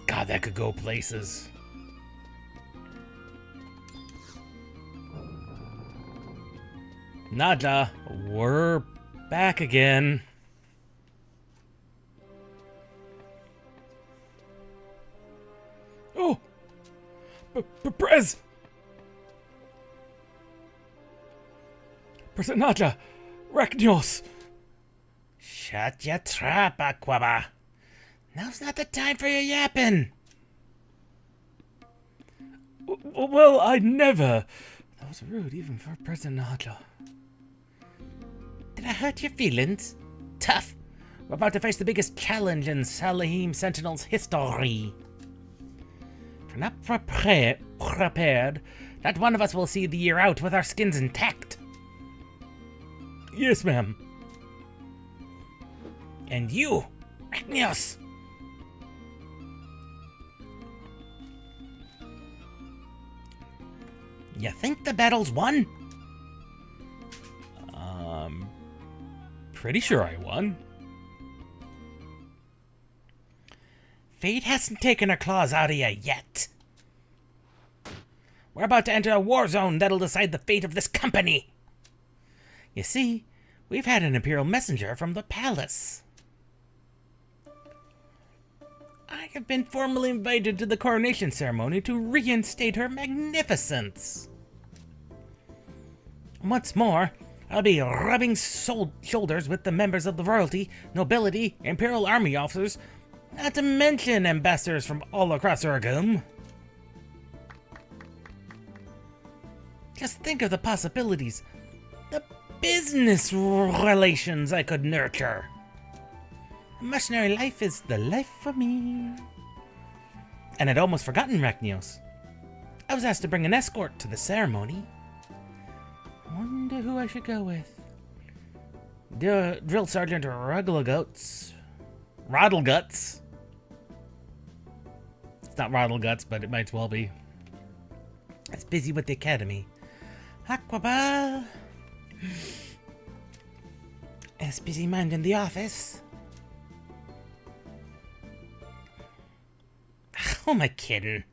Speaker 2: God, that could go places. Nadja, we're back again. Oh! Prez! Nadja! Raknios!
Speaker 1: Shut your trap, Aquaba. Now's not the time for your yapping.
Speaker 2: Well, I never. That was rude, even for President Nadja.
Speaker 1: Did I hurt your feelings? Tough. We're about to face the biggest challenge in Salahim Sentinel's history. If we're not prepared, not one of us will see the year out with our skins intact.
Speaker 2: Yes, ma'am.
Speaker 1: And you, Agnios. You think the battle's won?
Speaker 2: Pretty sure I won.
Speaker 1: Fate hasn't taken her claws out of you yet. We're about to enter a war zone that'll decide the fate of this company. You see, we've had an Imperial messenger from the palace. I have been formally invited to the coronation ceremony to reinstate her magnificence. Once more, I'll be rubbing shoulders with the members of the royalty, nobility, Imperial army officers, not to mention ambassadors from all across Urgum. Just think of the possibilities, the business relations I could nurture. A mercenary life is the life for me. And I'd almost forgotten Raknios. I was asked to bring an escort to the ceremony. Wonder who I should go with. Drill Sergeant Rattleguts. It's not Rattleguts, but it might as well be. It's busy with the academy. Aquaba. Yes, busy minding the office. Who am I kidding?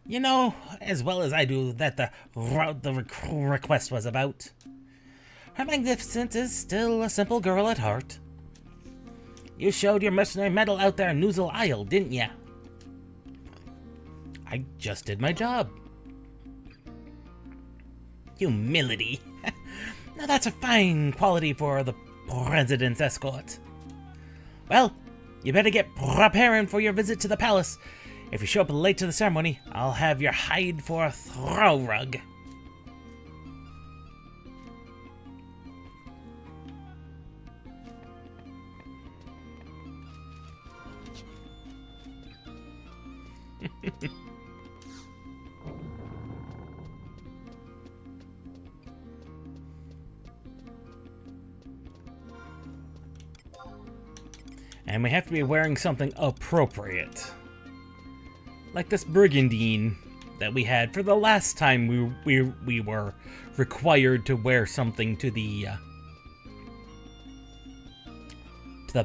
Speaker 1: You know as well as I do that the route the request was about. Her Magnificence is still a simple girl at heart. You showed your mercenary mettle out there in Noozle Isle, didn't ya? I just did my job. Humility. Now that's a fine quality for the President's escort. Well, you better get preparing for your visit to the palace. If you show up late to the ceremony, I'll have your hide for a throw rug. And we have to be wearing something appropriate. Like this brigandine that we had for the last time we were required to wear something to the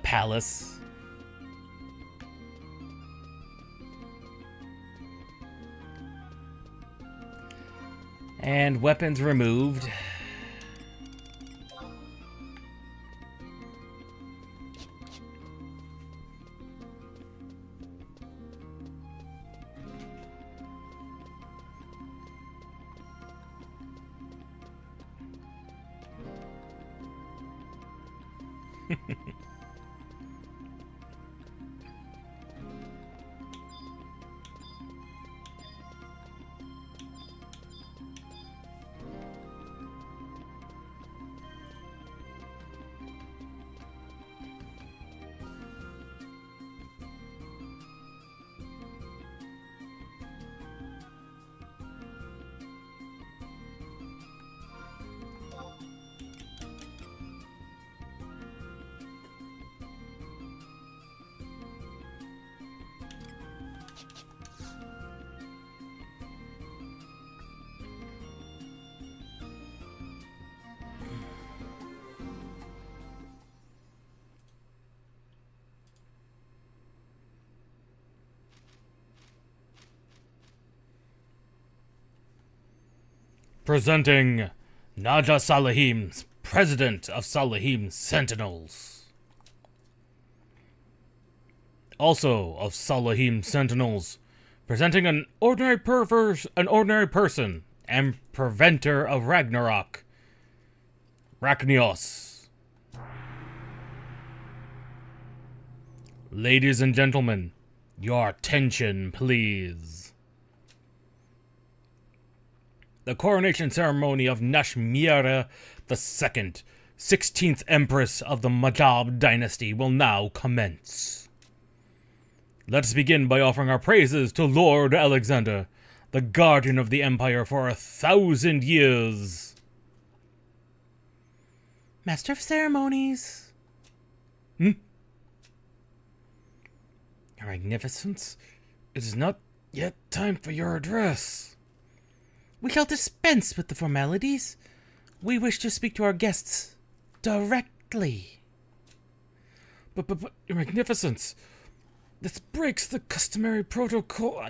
Speaker 1: palace. And weapons removed.
Speaker 2: Presenting Naja Salahim, President of Salahim Sentinels. Also of Salahim Sentinels, presenting an ordinary person and preventer of Ragnarok, Rachnios. Ladies and gentlemen, your attention, please. The coronation ceremony of Nashmira II, 16th Empress of the Majab dynasty, will now commence. Let us begin by offering our praises to Lord Alexander, the guardian of the Empire for 1,000 years.
Speaker 1: Master of Ceremonies.
Speaker 2: Your Magnificence, it is not yet time for your address.
Speaker 1: We shall dispense with the formalities. We wish to speak to our guests directly.
Speaker 2: But, Your Magnificence, this breaks the customary protocol.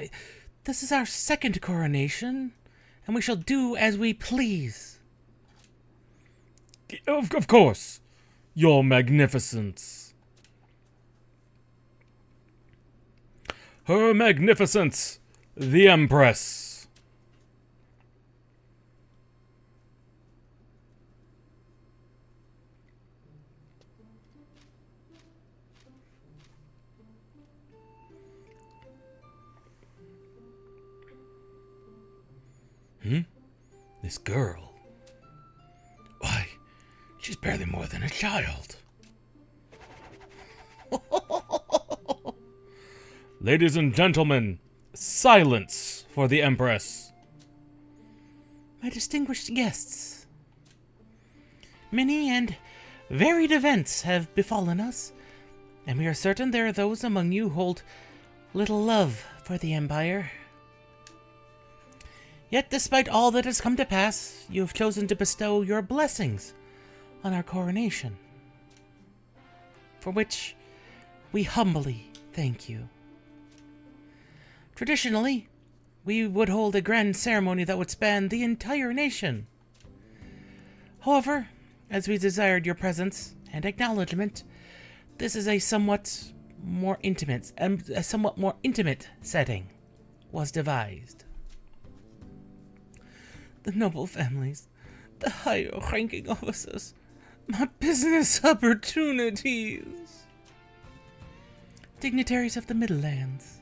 Speaker 1: This is our second coronation, and we shall do as we please.
Speaker 2: Of course, Your Magnificence. Her Magnificence, the Empress. This girl. Why, she's barely more than a child. Ladies and gentlemen, silence for the Empress.
Speaker 1: My distinguished guests, many and varied events have befallen us, and we are certain there are those among you who hold little love for the Empire. Yet, despite all that has come to pass, you have chosen to bestow your blessings on our coronation, for which we humbly thank you. Traditionally, we would hold a grand ceremony that would span the entire nation. However, as we desired your presence and acknowledgement, this is a somewhat more intimate setting was devised. The noble families, the higher ranking officers, my business opportunities, dignitaries of the Middlelands,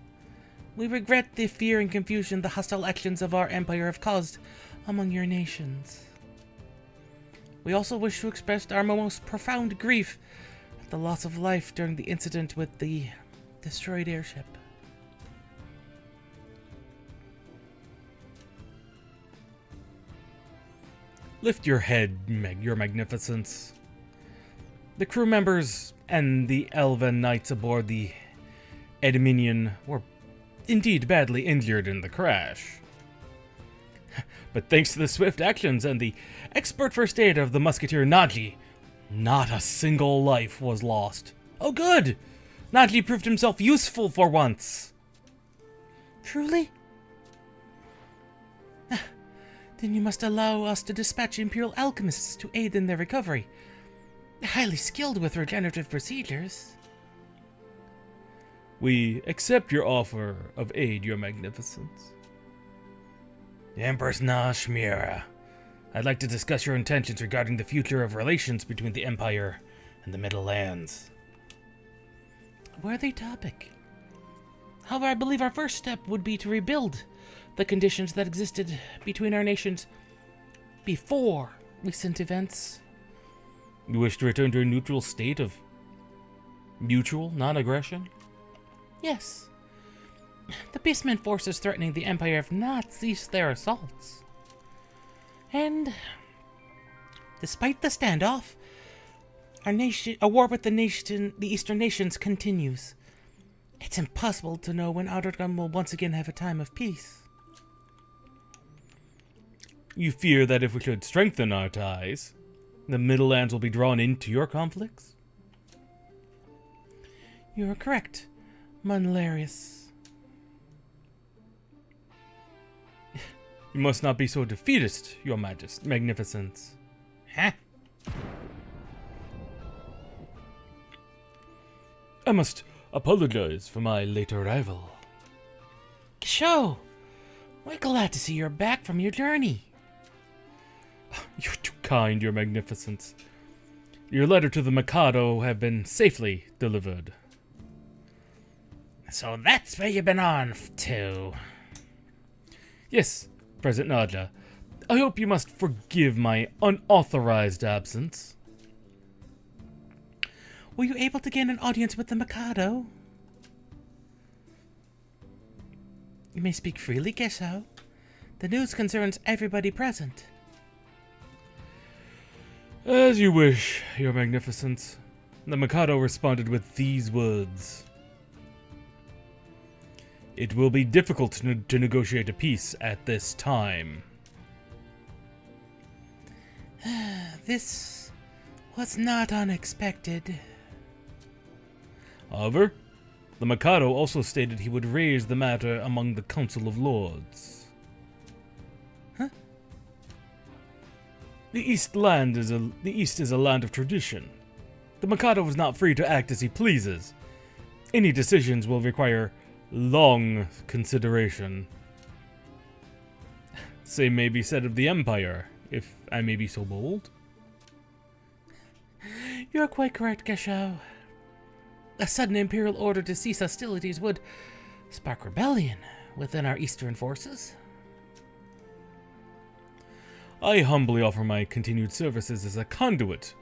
Speaker 1: we regret the fear and confusion the hostile actions of our empire have caused among your nations. We also wish to express our most profound grief at the loss of life during the incident with the destroyed airship.
Speaker 2: Lift your head, your magnificence. The crew members and the elven knights aboard the Edminion were indeed badly injured in the crash. But thanks to the swift actions and the expert first aid of the musketeer Naji, not a single life was lost. Oh good! Naji proved himself useful for once.
Speaker 1: Truly? Then you must allow us to dispatch Imperial alchemists to aid in their recovery. Highly skilled with regenerative procedures.
Speaker 2: We accept your offer of aid, your magnificence. Empress Nashmira, I'd like to discuss your intentions regarding the future of relations between the Empire and the Middle Lands.
Speaker 1: Worthy topic. However, I believe our first step would be to rebuild the conditions that existed between our nations before recent events.
Speaker 2: You wish to return to a neutral state of mutual non-aggression?
Speaker 1: Yes. The beastmen forces threatening the Empire have not ceased their assaults. And despite the standoff, our war with the Eastern nations continues. It's impossible to know when Outergun will once again have a time of peace.
Speaker 2: You fear that if we should strengthen our ties, the Middle Lands will be drawn into your conflicts?
Speaker 1: You are correct, Munlarius.
Speaker 2: You must not be so defeatist, your magnificence.
Speaker 1: Huh?
Speaker 2: I must apologize for my late arrival.
Speaker 1: Gisho, we're glad to see you're back from your journey.
Speaker 2: You're too kind, your magnificence. Your letter to the Mikado have been safely delivered.
Speaker 1: So that's where you've been on to.
Speaker 2: Yes, President Nadja. I hope you must forgive my unauthorized absence.
Speaker 1: Were you able to gain an audience with the Mikado? You may speak freely, Gisho. The news concerns everybody present.
Speaker 2: As you wish, your magnificence. The Mikado responded with these words. It will be difficult to negotiate a peace at this time.
Speaker 1: This was not unexpected.
Speaker 2: However, the Mikado also stated he would raise the matter among the Council of Lords.
Speaker 1: Huh?
Speaker 2: The East is a land of tradition. The Mikado is not free to act as he pleases. Any decisions will require long consideration. Same may be said of the Empire, if I may be so bold.
Speaker 1: You're quite correct, Gisho. A sudden imperial order to cease hostilities would spark rebellion within our eastern forces.
Speaker 2: I humbly offer my continued services as a conduit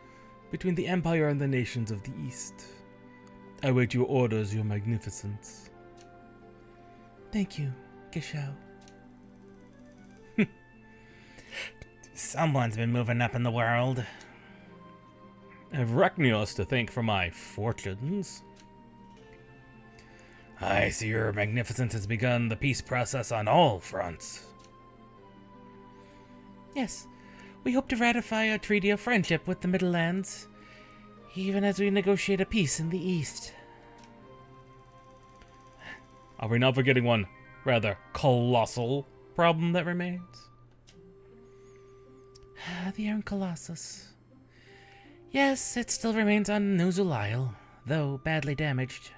Speaker 2: between the Empire and the nations of the East. I await your orders, your magnificence.
Speaker 1: Thank you, Gisho.
Speaker 3: Someone's been moving up in the world.
Speaker 2: I have Rachnios to thank for my fortunes.
Speaker 3: I see your magnificence has begun the peace process on all fronts.
Speaker 1: Yes, We hope to ratify a treaty of friendship with the Middlelands, even as we negotiate a peace in the East.
Speaker 2: Are we not forgetting one rather colossal problem that remains?
Speaker 1: The Iron Colossus. Yes, it still remains on Nuzul Isle, though badly damaged.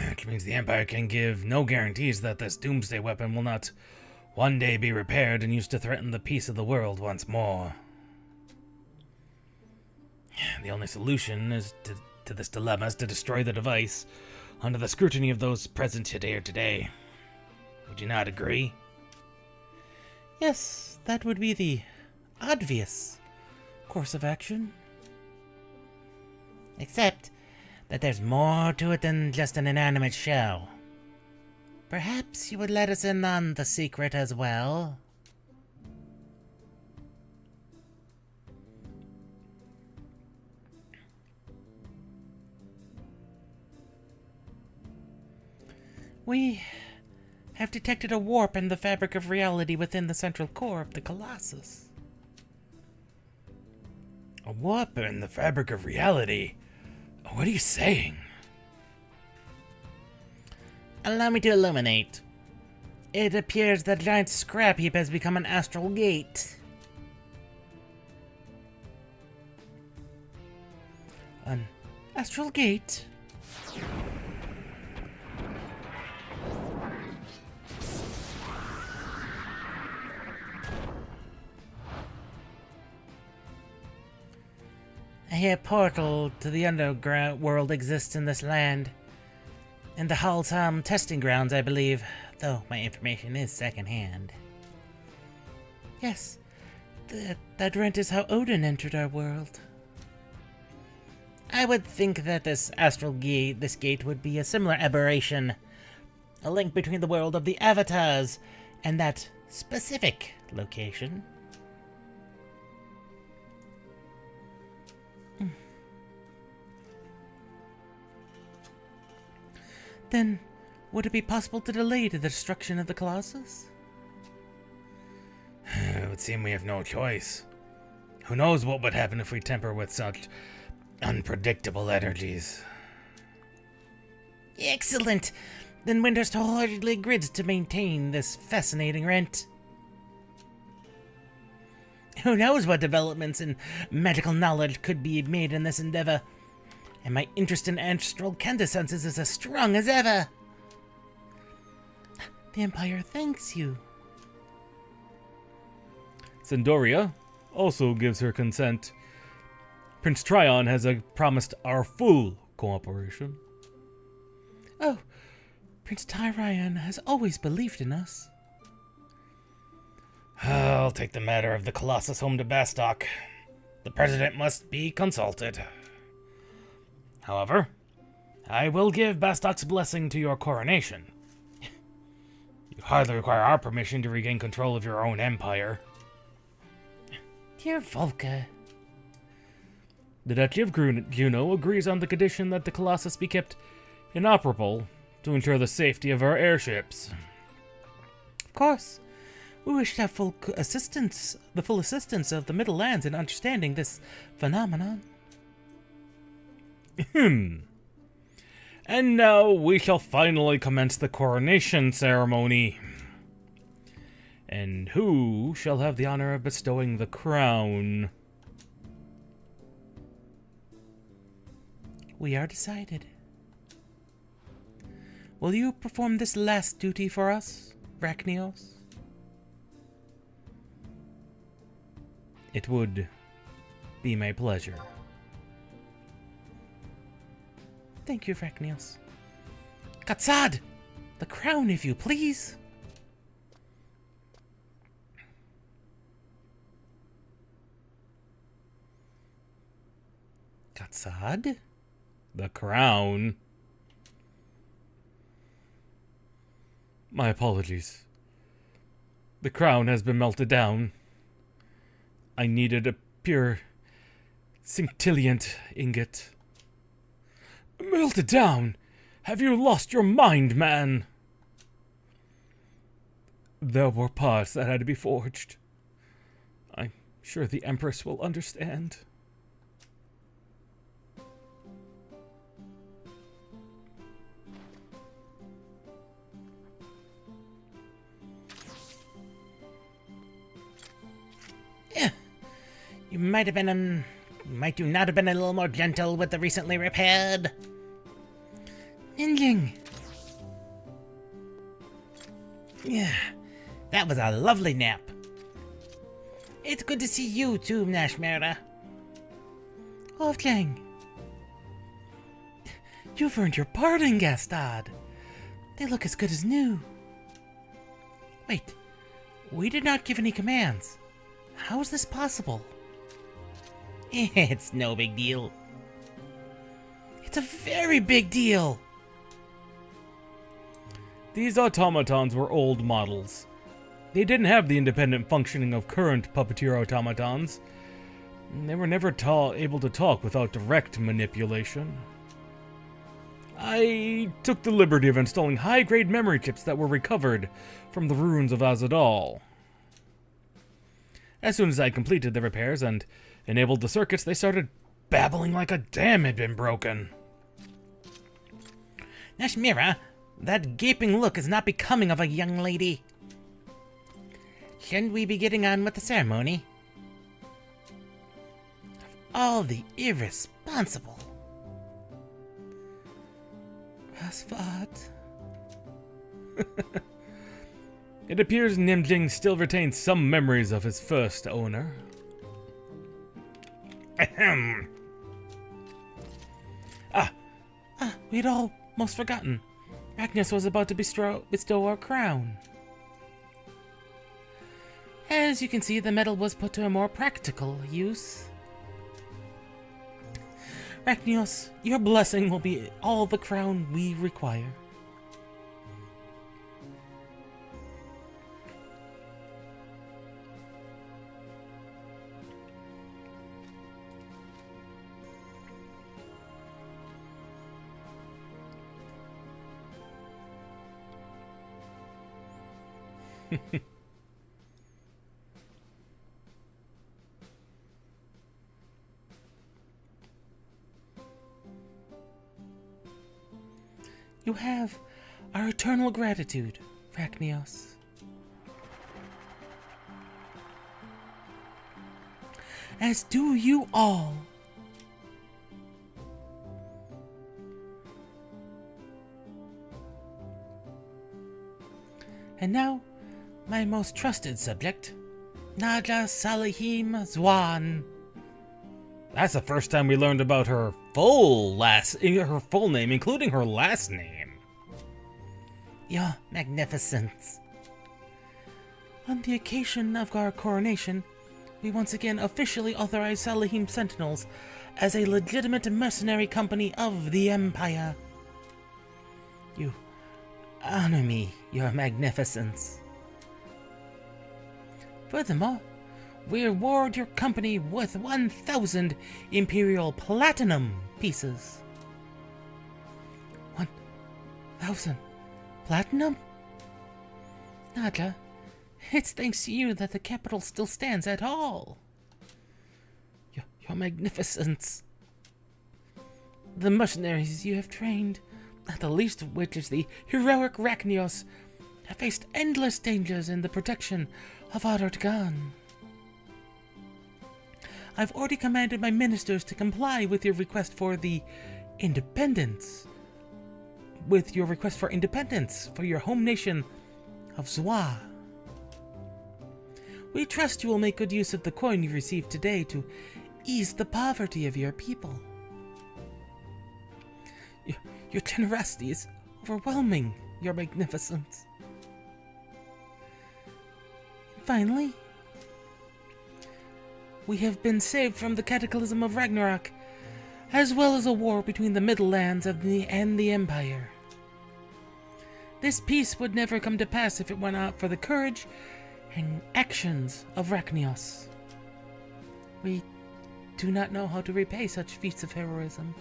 Speaker 3: Which means the Empire can give no guarantees that this doomsday weapon will not one day be repaired and used to threaten the peace of the world once more. The only solution to this dilemma is to destroy the device under the scrutiny of those present here today. Would you not agree?
Speaker 1: Yes, that would be the obvious course of action. Except that there's more to it than just an inanimate shell. Perhaps you would let us in on the secret as well? We have detected a warp in the fabric of reality within the central core of the Colossus.
Speaker 3: A warp in the fabric of reality? What are you saying?
Speaker 1: Allow me to illuminate. It appears that a giant scrap heap has become an astral gate. An astral gate? A portal to the underground world exists in this land. In the Haltam testing grounds, I believe, though my information is secondhand. Yes, that rent is how Odin entered our world. I would think that this gate would be a similar aberration, a link between the world of the avatars and that specific location. Then, would it be possible to delay the destruction of the Colossus?
Speaker 3: It would seem we have no choice. Who knows what would happen if we tamper with such unpredictable energies.
Speaker 1: Excellent! Then Winter's wholeheartedly agreed to maintain this fascinating rent. Who knows what developments in magical knowledge could be made in this endeavor? And my interest in astral quintessences is as strong as ever. The Empire thanks you.
Speaker 2: Zendoria also gives her consent. Prince Tryon has promised our full cooperation.
Speaker 1: Oh, Prince Tyrion has always believed in us.
Speaker 3: I'll take the matter of the Colossus home to Bastok. The President must be consulted. However, I will give Bastok's blessing to your coronation. You hardly require our permission to regain control of your own empire.
Speaker 1: Dear Volker.
Speaker 2: The Duchy of Juno agrees on the condition that the Colossus be kept inoperable to ensure the safety of our airships.
Speaker 1: Of course. We wish to have the full assistance of the Middle Lands in understanding this phenomenon.
Speaker 2: And now we shall finally commence the coronation ceremony. And who shall have the honor of bestowing the crown?
Speaker 1: We are decided. Will you perform this last duty for us, Rachnios?
Speaker 2: It would be my pleasure.
Speaker 1: Thank you, Rachnios. Katsad! The crown, if you please! Katsad?
Speaker 2: The crown? My apologies. The crown has been melted down. I needed a pure scintillant ingot. Melted down? Have you lost your mind, man? There were parts that had to be forged. I'm sure the Empress will understand.
Speaker 1: You might you not have been a little more gentle with the recently repaired? Ninjing. Yeah, that was a lovely nap. It's good to see you too, Nashmera. Wolfgang. You've earned your pardon, Gastad. They look as good as new. Wait, we did not give any commands. How is this possible? It's no big deal. It's a very big deal.
Speaker 2: These automatons were old models. They didn't have the independent functioning of current puppeteer automatons. They were never able to talk without direct manipulation. I took the liberty of installing high-grade memory chips that were recovered from the ruins of Azadal. As soon as I completed the repairs and enabled the circuits, they started babbling like a dam had been broken.
Speaker 1: Nashmera, that gaping look is not becoming of a young lady. Shouldn't we be getting on with the ceremony? Of all the irresponsible. Rasvat.
Speaker 2: It appears Nimjing still retains some memories of his first owner.
Speaker 3: Ahem.
Speaker 1: We'd almost forgotten. Ragnas was about to bestow our crown. As you can see, the medal was put to a more practical use. Ragnos, your blessing will be all the crown we require. You have our eternal gratitude, Rachnios. As do you all. And now, my most trusted subject, Naja Salihim Zwan.
Speaker 2: That's the first time we learned about her full name, including her last name.
Speaker 1: Your Magnificence. On the occasion of our coronation, we once again officially authorize Salihim Sentinels as a legitimate mercenary company of the Empire. You honor me, Your Magnificence. Furthermore, we reward your company with 1,000 Imperial Platinum pieces. 1,000 Platinum? Nadja, it's thanks to you that the capital still stands at all. Your Magnificence. The mercenaries you have trained, not the least of which is the heroic Rachnios, have faced endless dangers in the protection of Ardortgan. I've already commanded my ministers to comply with your request for independence for your home nation of Zwa. We trust you will make good use of the coin you received today to ease the poverty of your people. Your generosity is overwhelming, Your Magnificence. Finally, we have been saved from the cataclysm of Ragnarok, as well as a war between the Middle Lands and the Empire. This peace would never come to pass if it were not for the courage and actions of Rachnios. We do not know how to repay such feats of heroism.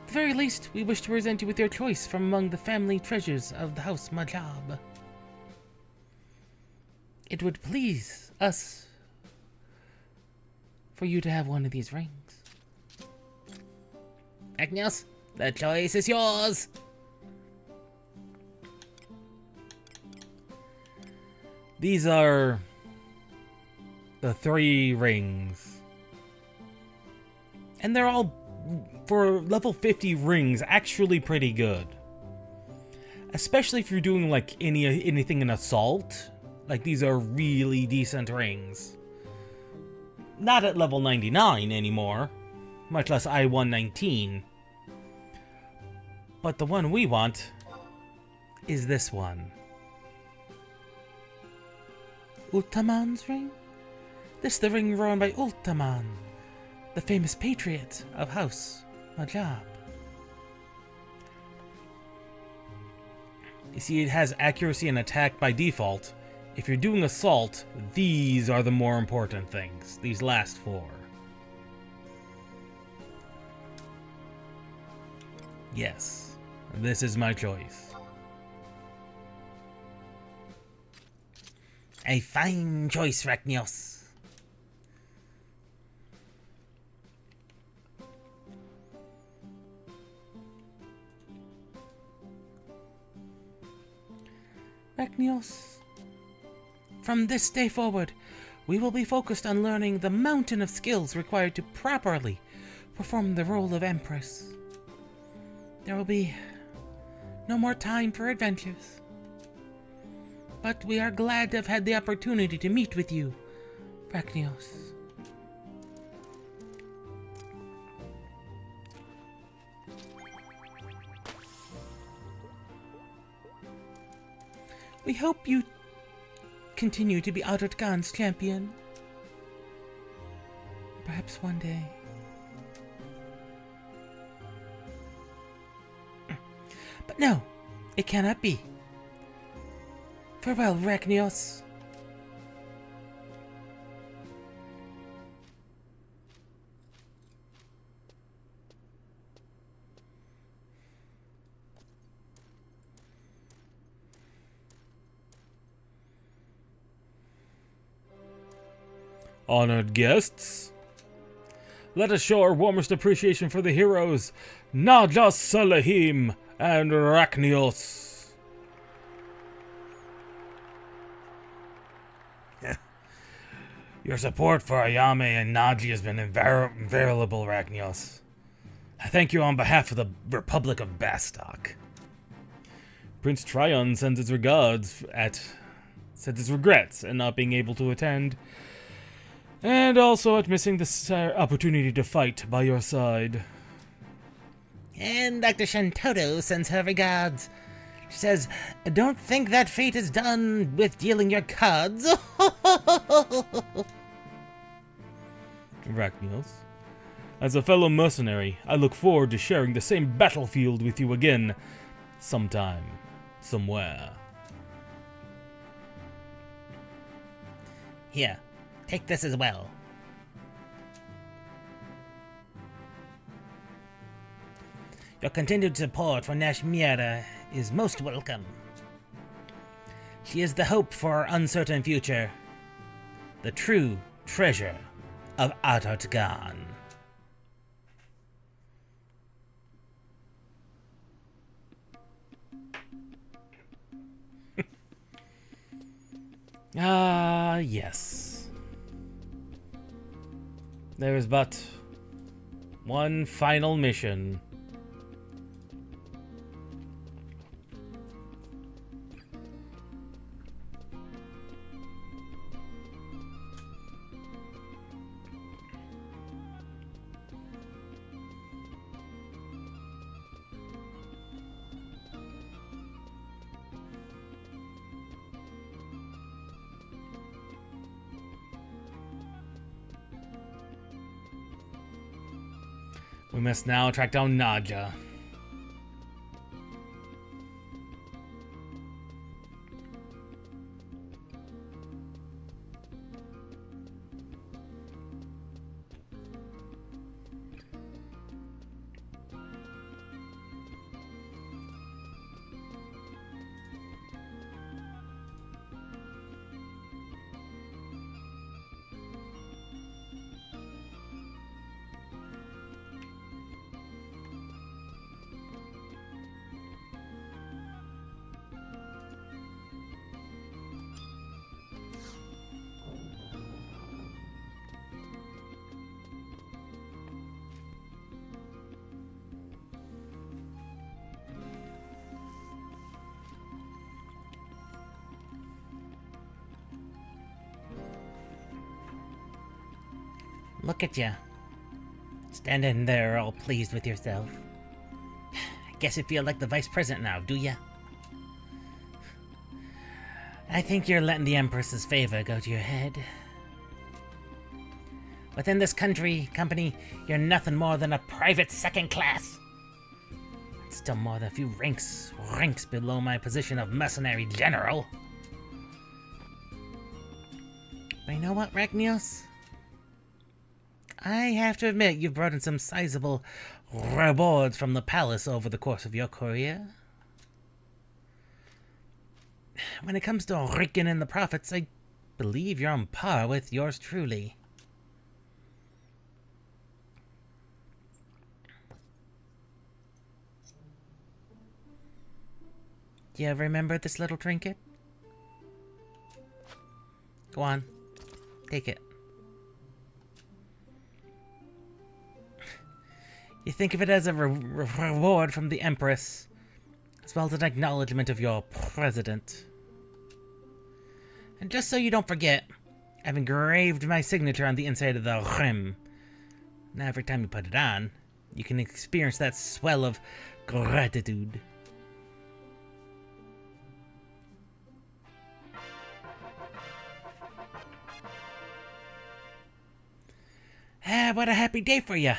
Speaker 1: At the very least, we wish to present you with your choice from among the family treasures of the House Majab. it would please us for you to have one of these rings. Agnes, the choice is yours.
Speaker 2: These are the 3 rings. And they're all, for level 50 rings, actually pretty good. Especially if you're doing like anything in assault. Like, these are really decent rings. Not at level 99 anymore. Much less I-119. But the one we want is this one.
Speaker 1: Ultaman's ring? This the ring worn by Ultaman, the famous patriot of House Majab.
Speaker 2: You see, it has accuracy and attack by default. If you're doing assault, these are the more important things. These last 4. Yes, this is my choice.
Speaker 1: A fine choice, Rachnios. Rachnios, from this day forward, we will be focused on learning the mountain of skills required to properly perform the role of Empress. There will be no more time for adventures. But we are glad to have had the opportunity to meet with you, Rachnios. We hope you continue to be Outotgan's champion. Perhaps one day. But no, it cannot be. Farewell, Rachnios.
Speaker 2: Honored guests, let us show our warmest appreciation for the heroes Naja Salahim and Rachnios.
Speaker 3: Your support for Ayame and Naji has been invaluable, Rachnios. I thank you on behalf of the Republic of Bastok.
Speaker 2: Prince Tryon sends his regrets at not being able to attend, and also at missing this opportunity to fight by your side.
Speaker 1: And Dr. Shantoto sends her regards. She says, don't think that fate is done with dealing your cards.
Speaker 2: Rachnios, as a fellow mercenary, I look forward to sharing the same battlefield with you again, sometime, somewhere.
Speaker 1: Here, take this as well. Your continued support for Nashmira is most welcome. She is the hope for our uncertain future, the true treasure of Outotgan.
Speaker 2: Ah, yes. There is but one final mission. We must now track down Nadja.
Speaker 1: Look at ya. Standing there all pleased with yourself. I guess you feel like the vice president now, do ya? I think you're letting the Empress's favor go to your head. Within this company, you're nothing more than a private second class. Still more than a few ranks below my position of mercenary general. But you know what, Ragnios? I have to admit you've brought in some sizable rewards from the palace over the course of your career. When it comes to raking in the profits, I believe you're on par with yours truly. Do you remember this little trinket? Go on, take it. You think of it as a reward from the Empress, as well as an acknowledgement of your president. And just so you don't forget, I've engraved my signature on the inside of the rim. Now every time you put it on, you can experience that swell of gratitude. What a happy day for you.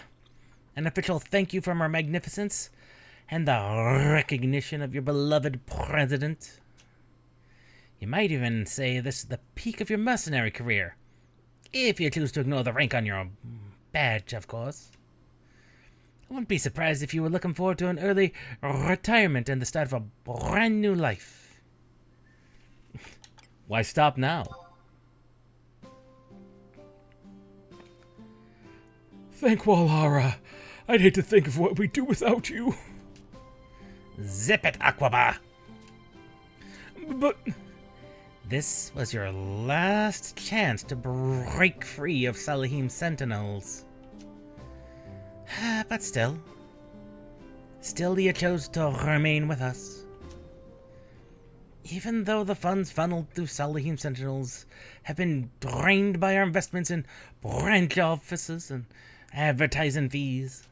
Speaker 1: An official thank you from Her Magnificence, and the recognition of your beloved president. You might even say this is the peak of your mercenary career, if you choose to ignore the rank on your badge, of course. I wouldn't be surprised if you were looking forward to an early retirement and the start of a brand new life.
Speaker 2: Why stop now? Thank Walara. I'd hate to think of what we'd do without you.
Speaker 1: Zip it, Aquaba!
Speaker 2: But
Speaker 1: this was your last chance to break free of Salahim's sentinels. But still you chose to remain with us. Even though the funds funneled through Salahim sentinels have been drained by our investments in branch offices and advertising fees.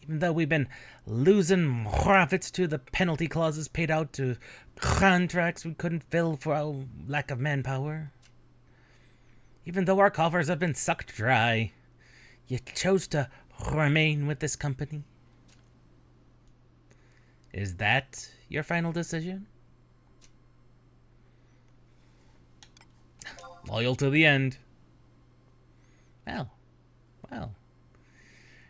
Speaker 1: Even though we've been losing profits to the penalty clauses paid out to contracts we couldn't fill for our lack of manpower. Even though our coffers have been sucked dry, you chose to remain with this company. Is that your final decision?
Speaker 2: Loyal to the end.
Speaker 1: Well,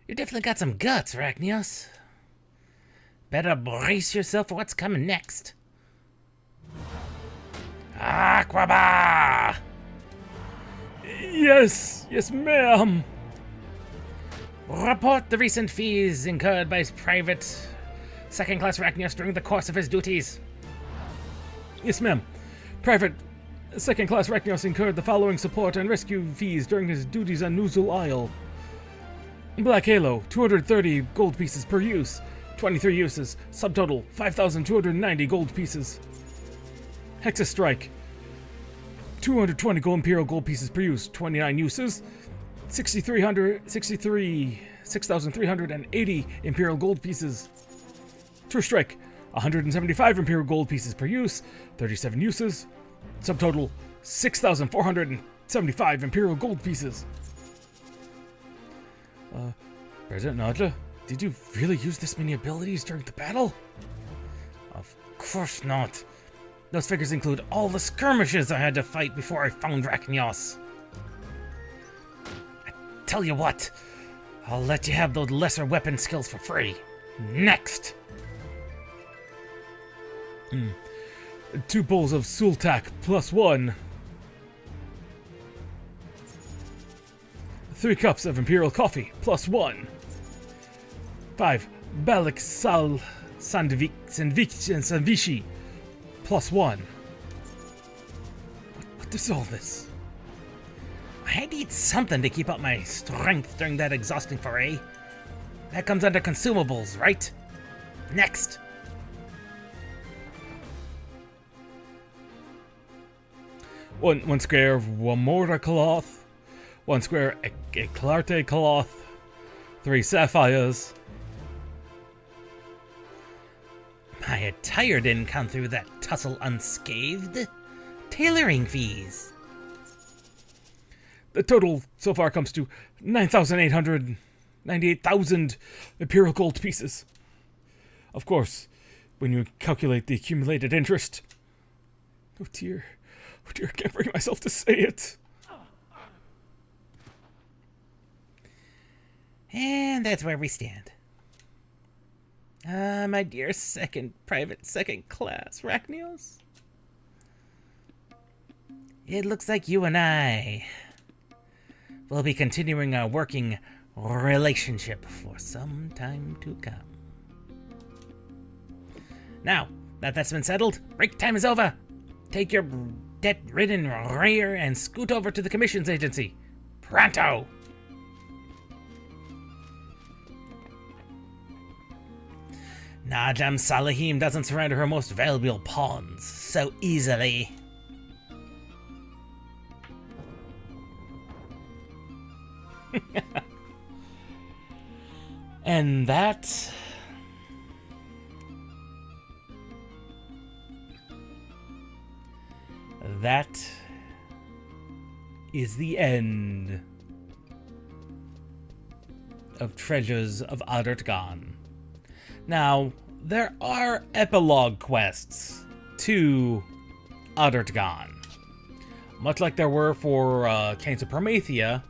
Speaker 1: you definitely got some guts, Ragnios. Better brace yourself for what's coming next. Aquaba!
Speaker 2: Yes, ma'am.
Speaker 1: Report the recent fees incurred by Private Second-Class Ragnios during the course of his duties.
Speaker 2: Yes, ma'am. Private Second-Class Ragnios incurred the following support and rescue fees during his duties on Nuzul Isle. Black Halo, 230 gold pieces per use. 23 uses. Subtotal, 5,290 gold pieces. Hexus Strike, 220 Imperial gold pieces per use. 29 uses. 6,380 Imperial gold pieces. True Strike, 175 Imperial gold pieces per use. 37 uses. Subtotal, 6,475 Imperial gold pieces. President Nadja, did you really use this many abilities during the battle?
Speaker 1: Of course not. Those figures include all the skirmishes I had to fight before I found Ragnios. I tell you what, I'll let you have those lesser weapon skills for free. Next!
Speaker 2: 2 bowls of Sultak +1. 3 cups of Imperial coffee +1. 5 Balik Sal Sandvichi +1. What is all this?
Speaker 1: I had to eat something to keep up my strength during that exhausting foray. That comes under consumables, right? Next!
Speaker 2: One square of Wamora cloth, 1 square éclairte cloth, 3 sapphires.
Speaker 1: My attire didn't come through that tussle unscathed. Tailoring fees.
Speaker 2: The total so far comes to 9,898,000 imperial gold pieces. Of course, when you calculate the accumulated interest. Oh dear, I can't bring myself to say it.
Speaker 1: And that's where we stand. My dear private second class Rachnios. It looks like you and I will be continuing our working relationship for some time to come. Now, that that's been settled, break time is over. Take your debt-ridden rear and scoot over to the commissions agency. Pronto! Najam Salahim doesn't surrender her most valuable pawns so easily. And that is the end of Treasures of Adartgan. Now, there are epilogue quests to Adartgan. Much like there were for Chains of Prometheia,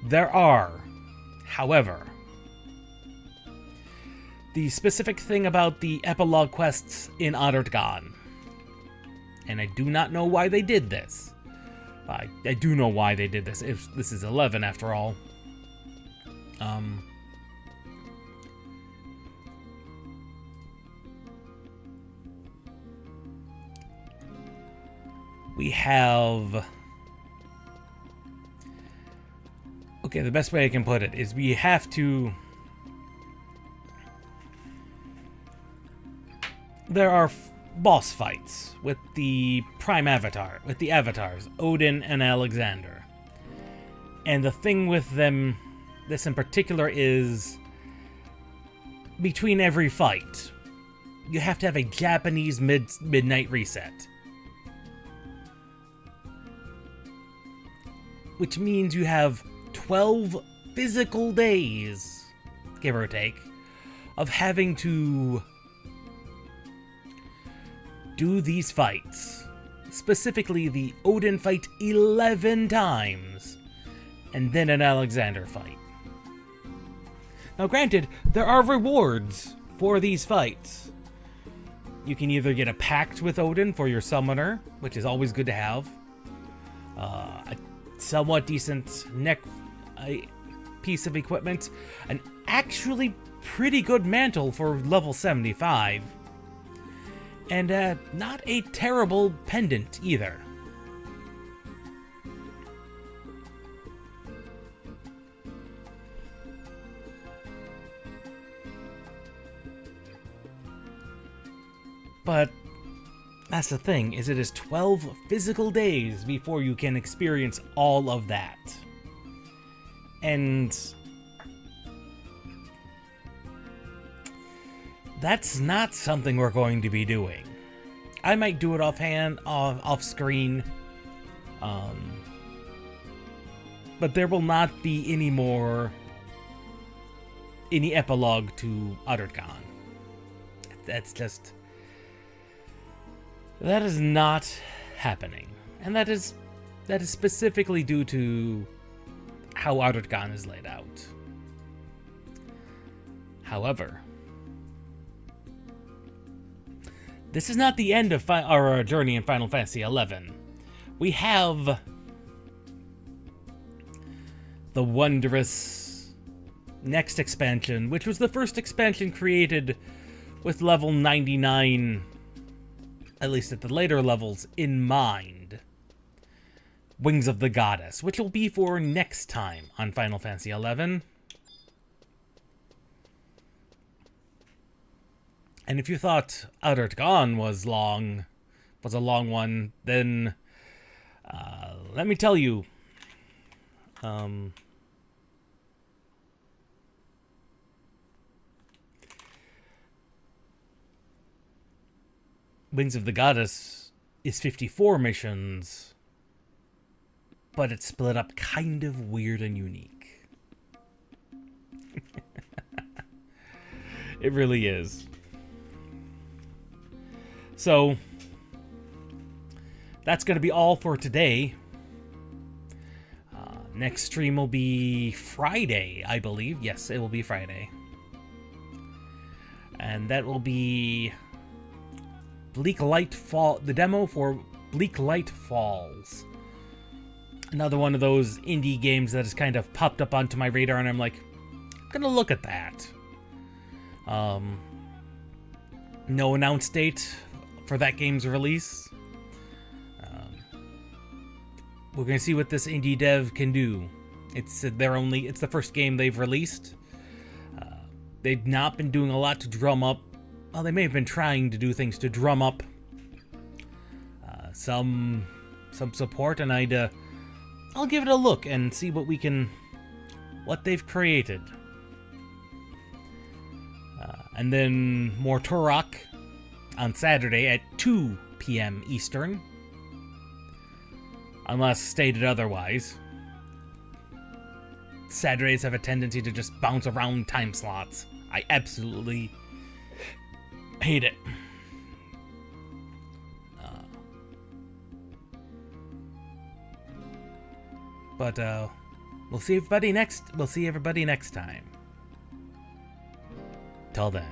Speaker 1: there are. However, the specific thing about the epilogue quests in Adartgan, and I do not know why they did this. I do know why they did this. If this is 11 after all. We have... Okay, the best way I can put it is we have to... There are boss fights with the Prime Avatar, with the avatars, Odin and Alexander. And the thing with them, this in particular, is between every fight, you have to have a Japanese midnight reset. Which means you have 12 physical days, give or take, of having to do these fights. Specifically, the Odin fight 11 times, and then an Alexander fight. Now granted, there are rewards for these fights. You can either get a pact with Odin for your summoner, which is always good to have. A somewhat decent neck piece of equipment. An actually pretty good mantle for level 75. And not a terrible pendant either. But that's the thing, is it is 12 physical days before you can experience all of that. And that's not something we're going to be doing. I might do it offhand, off screen. But there will not be any epilogue to Adartgan. That is not happening. And that is specifically due to how Adartgan is laid out. However, this is not the end of our journey in Final Fantasy XI. We have the wondrous next expansion, which was the first expansion created with level 99, at least at the later levels, in mind. Wings of the Goddess, which will be for next time on Final Fantasy XI. And if you thought Adartgan was a long one, then let me tell you,
Speaker 2: Wings of the Goddess is 54 missions, but it's split up kind of weird and unique. It really is. So, that's going to be all for today. Next stream will be Friday, I believe. Yes, it will be Friday. And that will be Bleak Light Fall, the demo for Bleak Light Falls. Another one of those indie games that has kind of popped up onto my radar, and I'm like, I'm gonna look at that. No announced date for that game's release. We're gonna see what this indie dev can do. It's the first game they've released. They've not been doing a lot to drum up. Well, they may have been trying to do things to drum up some support, and I'll give it a look and see what they've created. And then more Turok on Saturday at 2 p.m. Eastern. Unless stated otherwise. Saturdays have a tendency to just bounce around time slots. I absolutely hate it. But we'll see everybody next time. Till then.